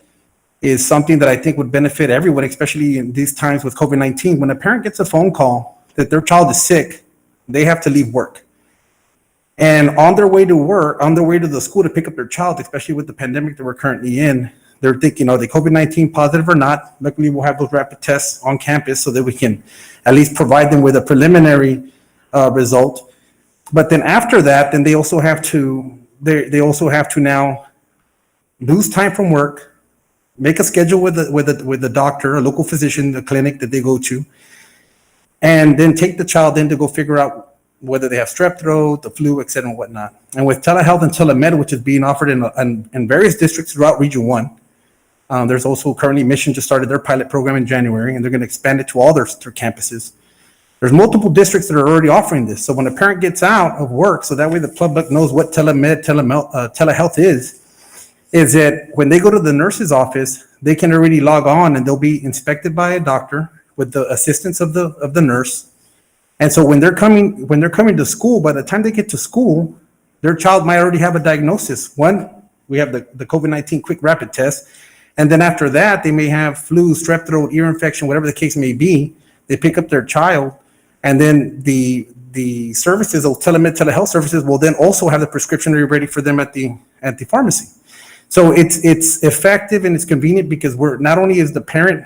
is something that I think would benefit everyone, especially in these times with COVID-19. When a parent gets a phone call that their child is sick, they have to leave work. And on their way to work, on their way to the school to pick up their child, especially with the pandemic that we're currently in, they're thinking, are they COVID-19 positive or not? Luckily, we'll have those rapid tests on campus so that we can at least provide them with a preliminary result. But then after that, then they also have to now lose time from work, make a schedule with the doctor, a local physician, the clinic that they go to, and then take the child in to go figure out whether they have strep throat, the flu, et cetera, and whatnot. And with telehealth and telemed, which is being offered in various districts throughout Region 1, there's also currently Mission just started their pilot program in January, and they're going to expand it to all their campuses. There's multiple districts that are already offering this. So when a parent gets out of work, so that way the public knows what telehealth is that when they go to the nurse's office, they can already log on and they'll be inspected by a doctor with the assistance of the nurse. And so when they're coming to school, by the time they get to school, their child might already have a diagnosis. One, we have the COVID-19 quick rapid test. And then after that, they may have flu, strep throat, ear infection, whatever the case may be. They pick up their child, and then the services, those telehealth services, will then also have the prescription ready for them at the pharmacy. So it's effective and it's convenient because we're not only is the parent,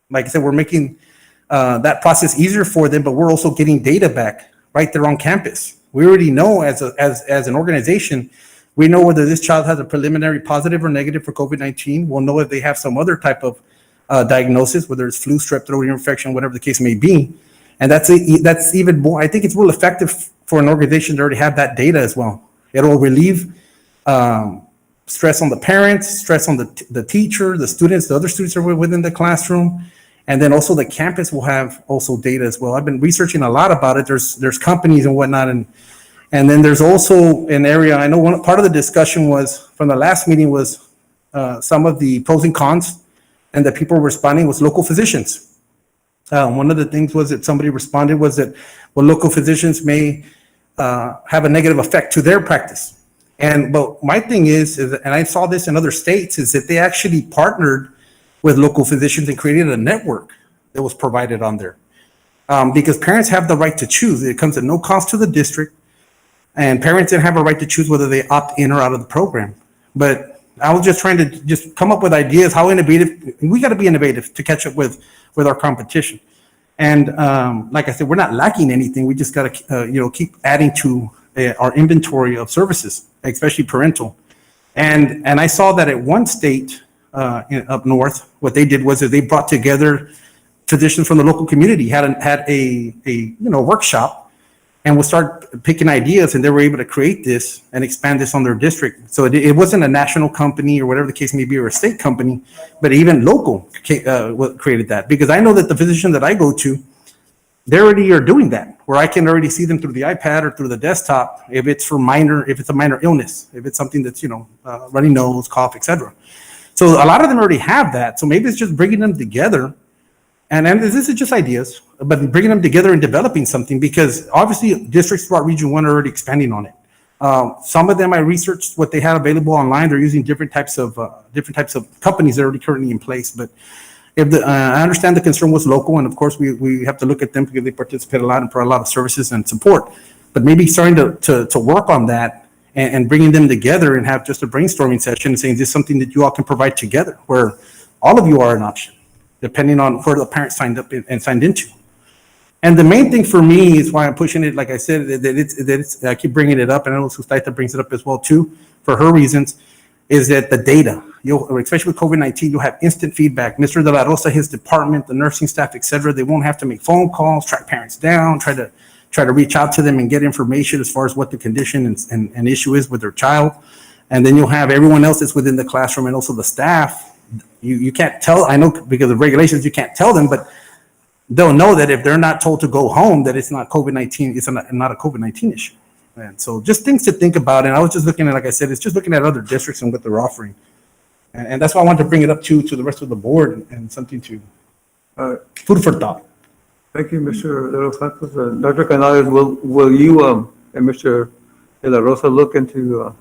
like I said, we're making that process easier for them, but we're also getting data back right there on campus. We already know as an organization, we know whether this child has a preliminary positive or negative for COVID-19. We'll know if they have some other type of diagnosis, whether it's flu, strep throat, ear infection, whatever the case may be. And that's even more, I think it's real effective for an organization to already have that data as well. It'll relieve stress on the parents, stress on the teacher, the students, the other students are within the classroom. And then also the campus will have also data as well. I've been researching a lot about it. There's companies and whatnot. And then there's also an area, I know one part of the discussion was from the last meeting was some of the pros and cons, and that people were responding was local physicians. One of the things was that somebody responded was that, well, local physicians may have a negative effect to their practice. But my thing is, and I saw this in other states, is that they actually partnered with local physicians and created a network that was provided on there. Because parents have the right to choose. It comes at no cost to the district, and parents then have a right to choose whether they opt in or out of the program. But I was just trying to just come up with ideas, how innovative, we got to be innovative to catch up with our competition. And like I said, we're not lacking anything. We just got to, keep adding to our inventory of services, especially parental. And I saw that at one state up north, what they did was that they brought together physicians from the local community, had a workshop, and we'll start picking ideas, and they were able to create this and expand this on their district. So it wasn't a national company or whatever the case may be, or a state company, but even local created that. Because I know that the physician that I go to, they already are doing that, where I can already see them through the iPad or through the desktop if it's a minor illness, if it's something that's, runny nose, cough, etc. So a lot of them already have that. So maybe it's just bringing them together. And this is just ideas, but bringing them together and developing something, because obviously districts throughout Region 1 are already expanding on it. Some of them I researched what they had available online. They're using different types of companies that are already currently in place. But I understand the concern was local, and of course we have to look at them because they participate a lot and provide a lot of services and support. But maybe starting to work on that and bringing them together and have just a brainstorming session and saying, is this something that you all can provide together, where all of you are an option, depending on where the parent signed up and signed into. And the main thing for me is why I'm pushing it, like I said, that I keep bringing it up, and I know Sustaita brings it up as well too, for her reasons, is that the data, especially with COVID-19, you'll have instant feedback. Mr. De La Rosa, his department, the nursing staff, et cetera, they won't have to make phone calls, track parents down, try to reach out to them and get information as far as what the condition and issue is with their child. And then you'll have everyone else that's within the classroom and also the staff. You can't tell, I know because of regulations, you can't tell them, but they'll know that if they're not told to go home, that it's not COVID-19, it's not a COVID-19 issue. And so just things to think about. And I was just looking at, like I said, it's just looking at other districts and what they're offering. And that's why I wanted to bring it up to the rest of the board and something to, food for thought. Thank you, Mr. De Los Santos. Dr. Canales, will you and Mr. De La Rosa look into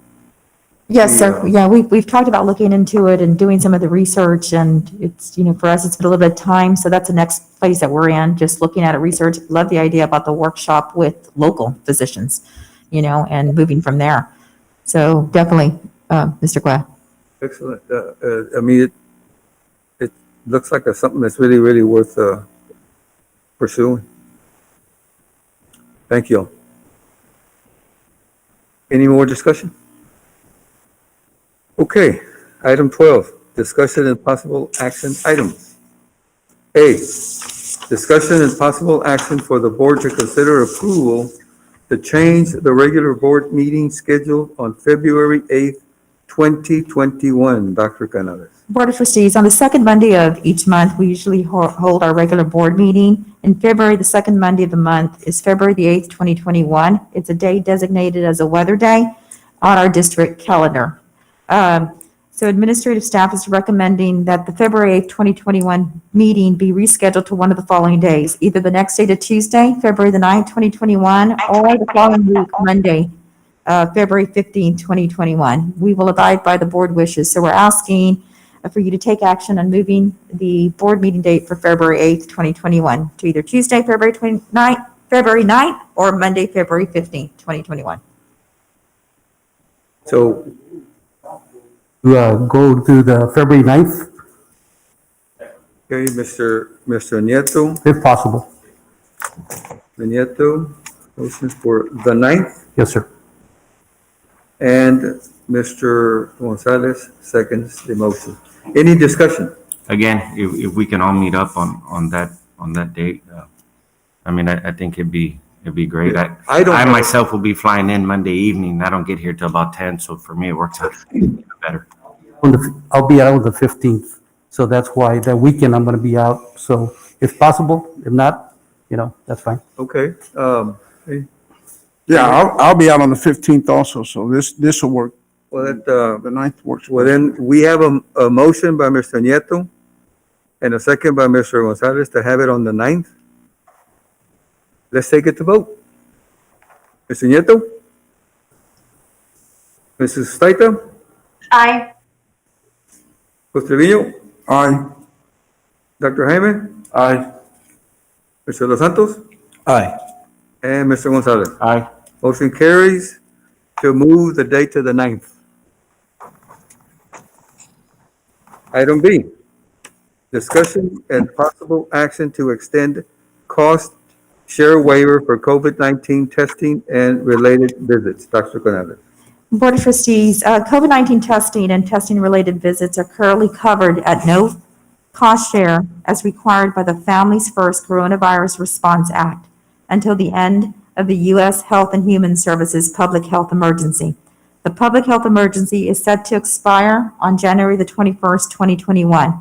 Yes, sir. Yeah, we've talked about looking into it and doing some of the research, and it's, for us, it's been a little bit of time. So that's the next place that we're in, just looking at it, research. Love the idea about the workshop with local physicians, and moving from there. So definitely, Mr. Guo. Excellent. I mean, it looks like something that's really, really worth pursuing. Thank you. Any more discussion? Okay, item 12, discussion and possible action items. A, discussion and possible action for the board to consider approval to change the regular board meeting schedule on February 8th, 2021. Dr. Canales. Board of Trustees, on the second Monday of each month, we usually hold our regular board meeting. In February, the second Monday of the month is February the 8th, 2021. It's a day designated as a weather day on our district calendar. So administrative staff is recommending that the February 8th, 2021 meeting be rescheduled to one of the following days, either the next day to Tuesday, February the 9th, 2021, or the following week, Monday, February 15th, 2021. We will abide by the board wishes. So we're asking for you to take action on moving the board meeting date for February 8th, 2021 to either Tuesday, February 9th, or Monday, February 15th, 2021. So go to the February 9th, okay, Mr. Nieto. if possible. The Nieto, motion for the 9th, Yes, sir. and Mr. Gonzalez seconds the motion. Any discussion? Again, if we can all meet up on that date, I think it'd be great. I myself will be flying in Monday evening. I don't get here till about 10, so for me, it works out better. I'll be out on the 15th, so that's why that weekend I'm going to be out. So if possible, if not, that's fine. Okay, Yeah, I'll be out on the 15th also, so this will work. well, The 9th works. well, then we have a motion by Mr. Nieto and a second by Mr. Gonzalez to have it on the 9th. Let's take it to vote. Mr. Nieto? Mrs. Staita? Aye. Mr. Trevino? Aye. Dr. Jaime? Aye. Mr. Los Santos? Aye. And Mr. Gonzalez? Aye. Motion carries to move the date to the 9th. Item B, discussion and possible action to extend cost share waiver for COVID-19 testing and related visits. Dr. Canales. Board of Trustees, COVID-19 testing and testing-related visits are currently covered at no cost share as required by the Families First Coronavirus Response Act until the end of the U.S. Health and Human Services public health emergency. The public health emergency is set to expire on January the 21st, 2021.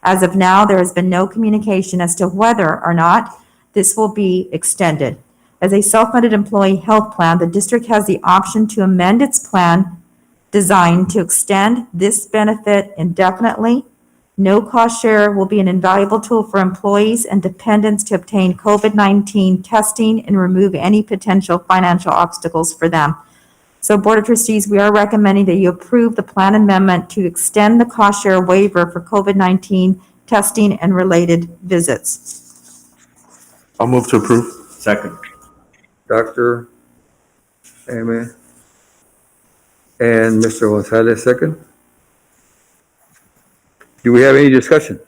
As of now, there has been no communication as to whether or not this will be extended. As a self-funded employee health plan, the district has the option to amend its plan designed to extend this benefit indefinitely. No cost share will be an invaluable tool for employees and dependents to obtain COVID-19 testing and remove any potential financial obstacles for them. So Board of Trustees, we are recommending that you approve the plan amendment to extend the cost share waiver for COVID-19 testing and related visits. I'll move to approve. Second. Dr. Jaime and Mr. Gonzalez, second. Do we have any discussion?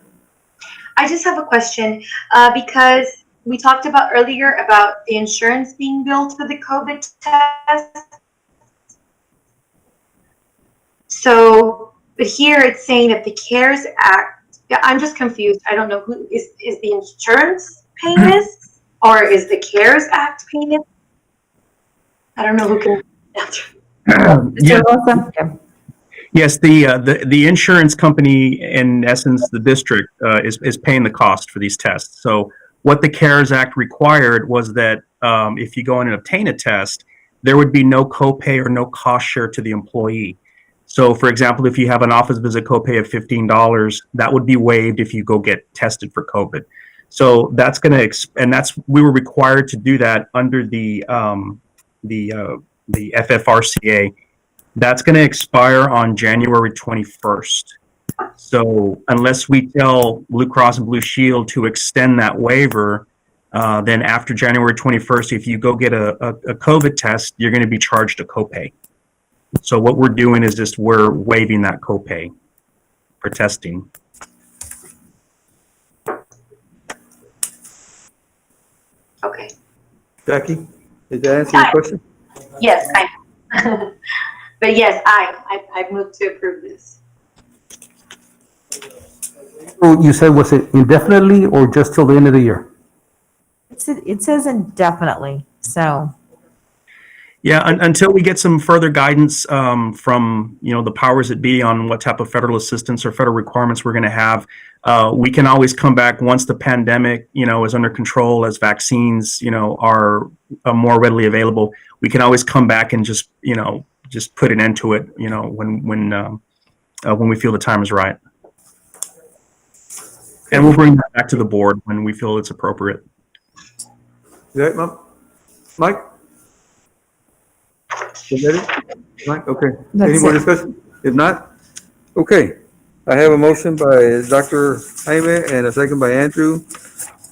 I just have a question, because we talked about earlier about the insurance being billed for the COVID test. So, but here it's saying that the CARES Act, yeah, I'm just confused. I don't know who is the insurance paying this, or is the CARES Act paying it? I don't know who can answer. Yeah. Rosa? Yes, the insurance company, in essence, the district, is paying the cost for these tests. So what the CARES Act required was that if you go in and obtain a test, there would be no copay or no cost share to the employee. So, for example, if you have an office visit copay of $15, that would be waived if you go get tested for COVID. So that's going to, we were required to do that under the FFRCA. That's going to expire on January 21st. So unless we tell Blue Cross and Blue Shield to extend that waiver, then after January 21st, if you go get a COVID test, you're going to be charged a copay. So what we're doing is just we're waiving that copay for testing. Okay. Jackie, did that answer your question? Yes, but yes, I've moved to approve this. So you said, was it indefinitely or just till the end of the year? It says indefinitely, so. Yeah, until we get some further guidance from the powers that be on what type of federal assistance or federal requirements we're going to have, we can always come back once the pandemic is under control, as vaccines are more readily available. We can always come back and just put an end to it when we feel the time is right, and we'll bring that back to the board when we feel it's appropriate. Is that Mike? Is that it? Mike? Okay. Any more discussion? If not, okay. I have a motion by Dr. Jaime and a second by Andrew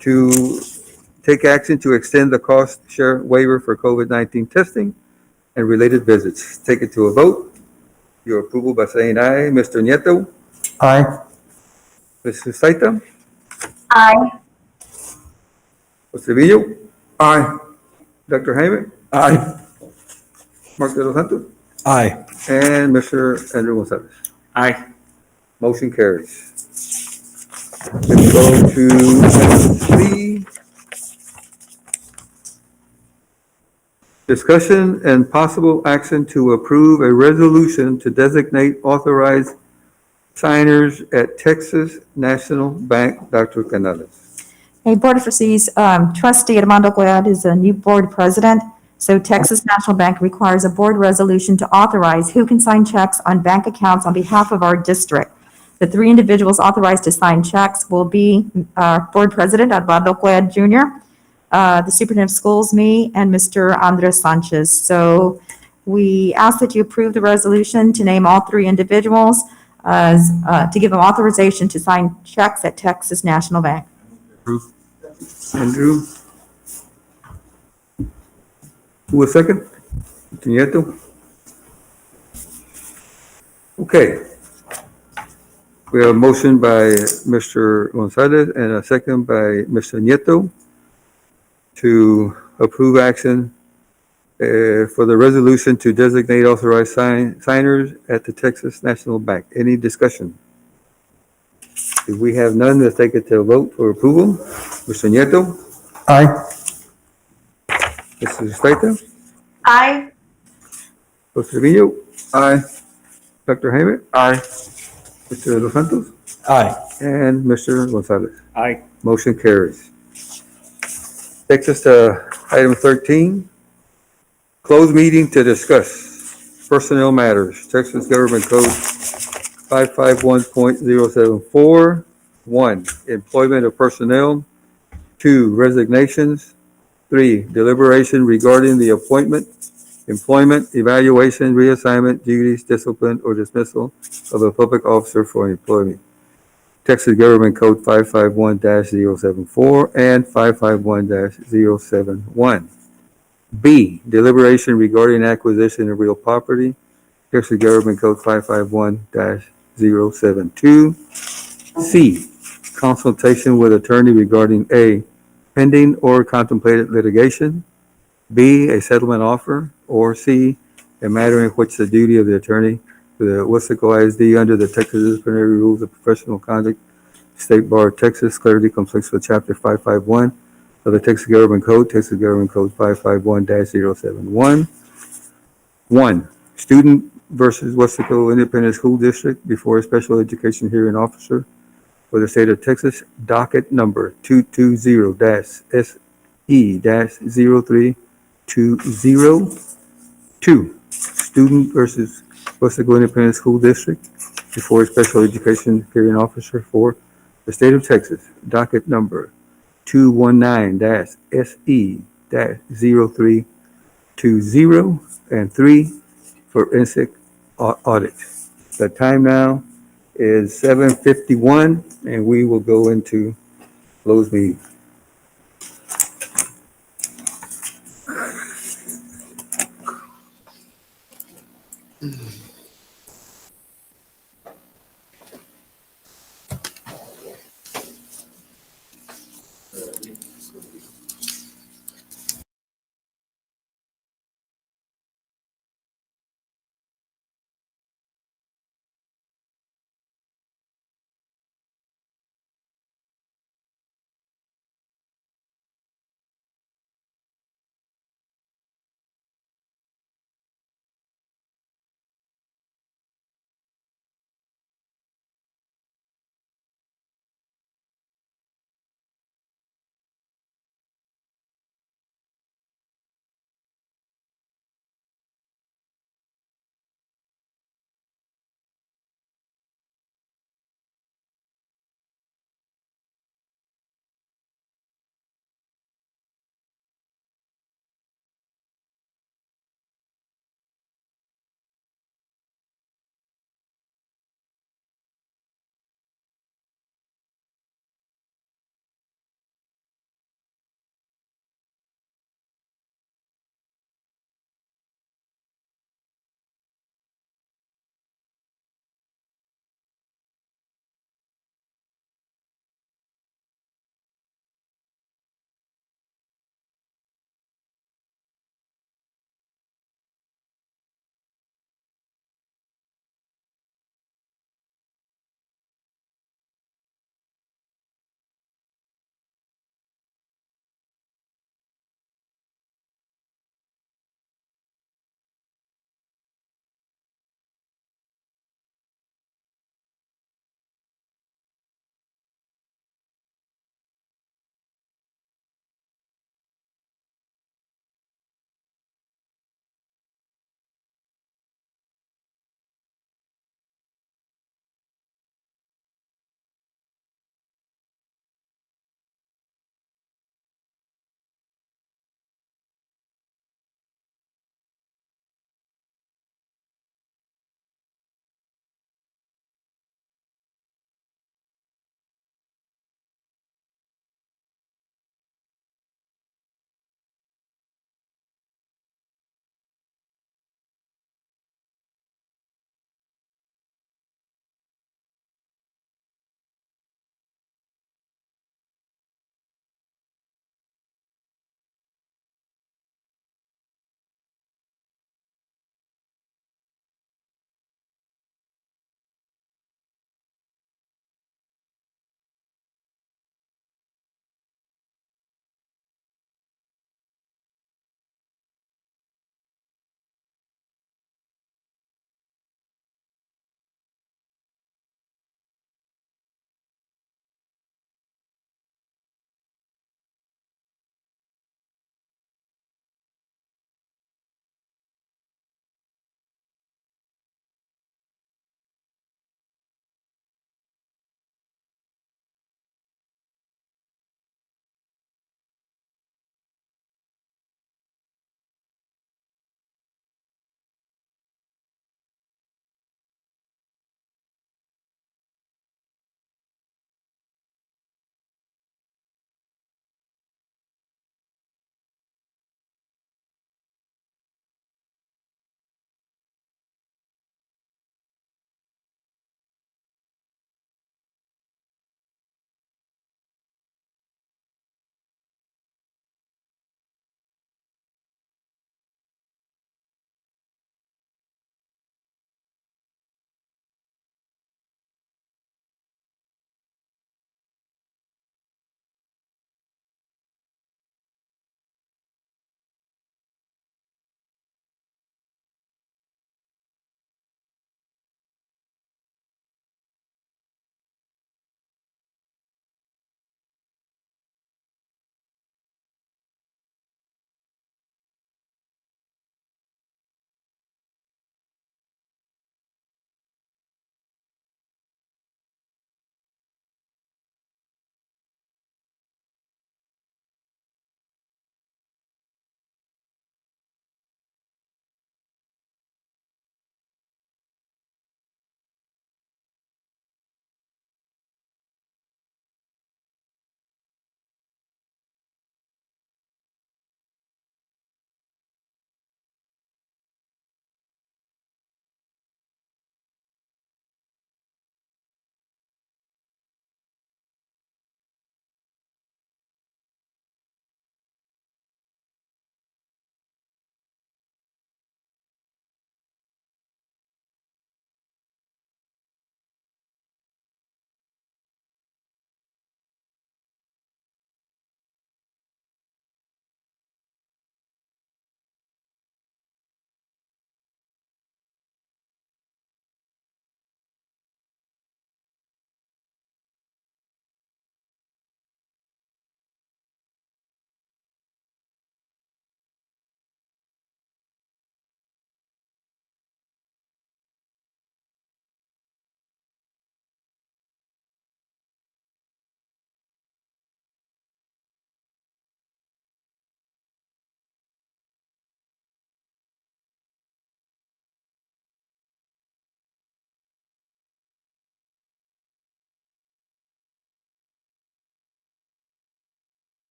to take action to extend the cost share waiver for COVID-19 testing and related visits. Take it to a vote. Your approval by saying aye. Mr. Nieto? Aye. Mrs. Saita? Aye. Mr. Villo? Aye. Dr. Jaime? Aye. Mark De Los Santos? Aye. And Mr. Andrew Gonzalez? Aye. Motion carries. Let's go to C. Discussion and possible action to approve a resolution to designate authorized signers at Texas National Bank. Dr. Canales. Hey, Board of Trustees, Trustee Armando Cuellar is a new board president. So Texas National Bank requires a board resolution to authorize who can sign checks on bank accounts on behalf of our district. The three individuals authorized to sign checks will be our board president, Armando Cuellar Jr., the superintendent of schools, me, and Mr. Andres Sanchez. So we ask that you approve the resolution to name all three individuals as to give them authorization to sign checks at Texas National Bank. Approve. Andrew? Who was second? Mr. Nieto? Okay. We have a motion by Mr. Gonzalez and a second by Mr. Nieto to approve action for the resolution to designate authorized signers at the Texas National Bank. Any discussion? If we have none, let's take it to a vote for approval. Mr. Nieto? Aye. Mrs. Estrella? Aye. Mr. Trevino? Aye. Dr. Hammond? Aye. Mr. Los Santos? Aye. And Mr. Gonzalez. Aye. Motion carries. Takes us to item 13, closed meeting to discuss personnel matters, Texas Government Code 551.074. 1, employment of personnel. 2, resignations. 3, deliberation regarding the appointment, employment, evaluation, reassignment, duties, discipline, or dismissal of a public officer for employment. Texas Government Code 551-074 and 551-071. B, deliberation regarding acquisition of real property. Texas Government Code 551-072. C, consultation with attorney regarding A, pending or contemplated litigation. B, a settlement offer. Or C, a matter in which the duty of the attorney to the Weslaco ISD under the Texas Disciplinary Rules of Professional Conduct, State Bar of Texas, clearly conflicts with Chapter 551 of the Texas Government Code, Texas Government Code 551-071. 1, student versus Weslaco Independent School District before a special education hearing officer for the state of Texas, docket number 220-SE-0320. 2, student versus Weslaco Independent School District before a special education hearing officer for the state of Texas, docket number 219-SE-0320. And 3, forensic audit. The time now is 7:51, and we will go into closed meeting.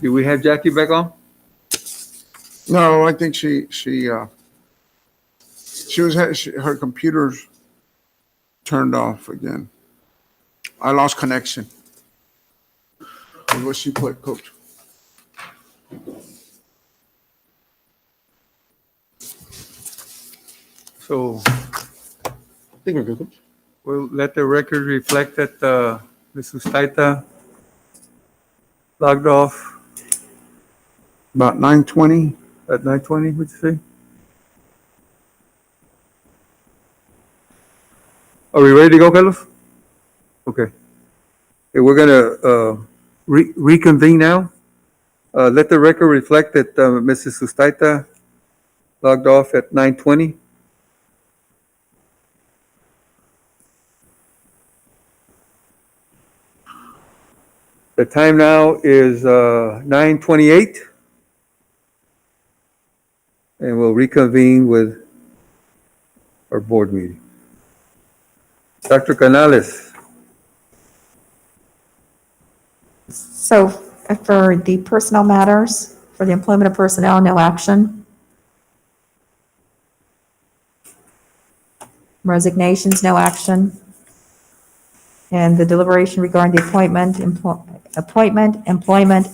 Do we have Jackie back on? No, I think her computer's turned off again. I lost connection. What she put, Coach? So I think we're good, Coach. we'll let the record reflect that Ms. Ustaita logged off About 9:20. at 9:20, what'd you say? Are we ready to go, Carlos? Okay. Okay, we're gonna reconvene now. Let the record reflect that Mrs. Sustaita logged off at 9:20. The time now is 9:28. And we'll reconvene with our board meeting. Dr. Canales. So for the personnel matters, for the employment of personnel, no action. Resignations, no action. And the deliberation regarding the appointment, employment,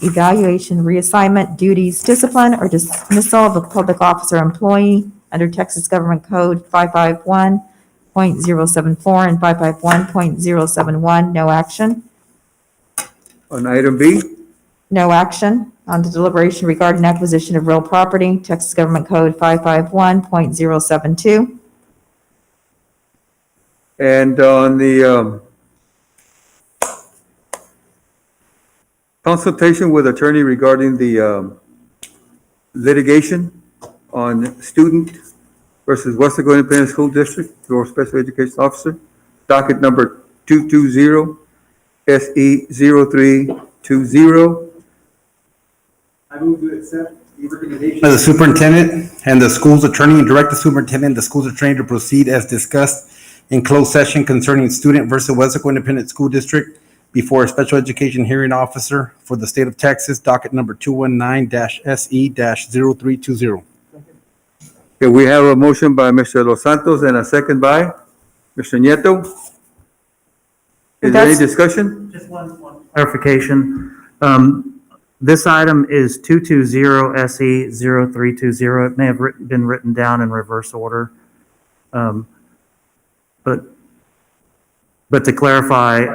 evaluation, reassignment, duties, discipline, or dismissal of a public officer or employee under Texas Government Code 551.074 and 551.071, no action. On item B, No action on the deliberation regarding acquisition of real property, Texas Government Code 551.072. and on the consultation with attorney regarding the litigation on student versus Weslaco Independent School District for Special Education Officer, docket number 220 SE 0320. I move to accept the recommendation of the superintendent and the school's attorney and direct the superintendent and the school's attorney to proceed as discussed in closed session concerning student versus Weslaco Independent School District before a special education hearing officer for the state of Texas, docket number 219-SE-0320. Okay, we have a motion by Mr. Los Santos and a second by Mr. Nieto. Is there any discussion? Just one clarification. This item is 220 SE 0320. It may have been written down in reverse order. But to clarify,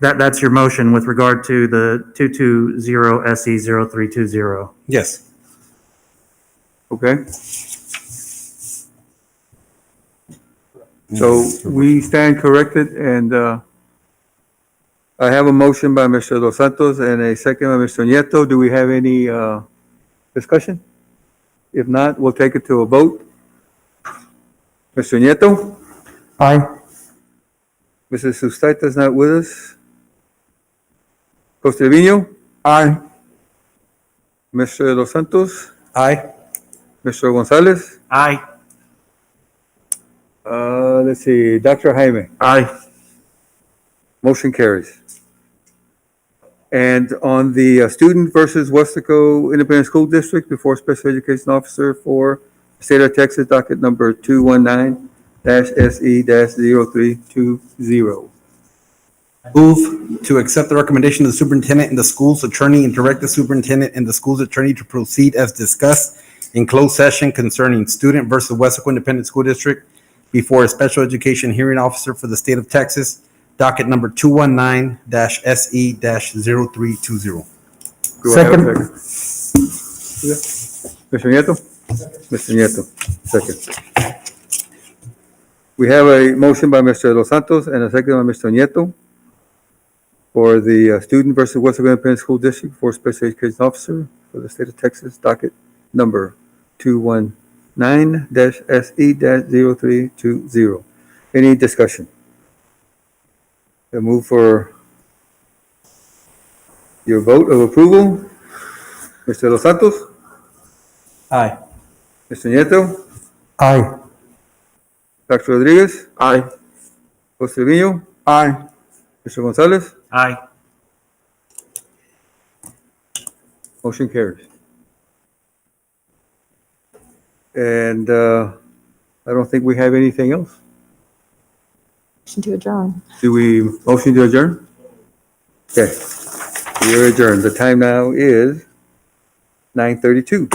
that's your motion with regard to the 220 SE 0320. Yes. Okay. So we stand corrected, and I have a motion by Mr. Los Santos and a second by Mr. Nieto. Do we have any discussion? If not, we'll take it to a vote. Mr. Nieto? Aye. Mrs. Sustaita is not with us. Costelvino? Aye. Mr. Los Santos? Aye. Mr. Gonzalez? Aye. Let's see, Dr. Jaime? Aye. Motion carries. And on the student versus Weslaco Independent School District before Special Education Officer for State of Texas, docket number 219-SE-0320. Move to accept the recommendation of the superintendent and the school's attorney and direct the superintendent and the school's attorney to proceed as discussed in closed session concerning student versus Weslaco Independent School District before a special education hearing officer for the state of Texas, docket number 219-SE-0320. Do I have a second? Mr. Nieto? Mr. Nieto, second. We have a motion by Mr. Los Santos and a second by Mr. Nieto for the student versus Weslaco Independent School District for Special Education Officer for the state of Texas, docket number 219-SE-0320. Any discussion? I move for your vote of approval. Mr. Los Santos? Aye. Mr. Nieto? Aye. Dr. Rodriguez? Aye. Jose Trevino? Aye. Mr. Gonzalez? Aye. Motion carries. And I don't think we have anything else. Motion to adjourn. Do we motion to adjourn? Okay, we are adjourned. The time now is 9:32.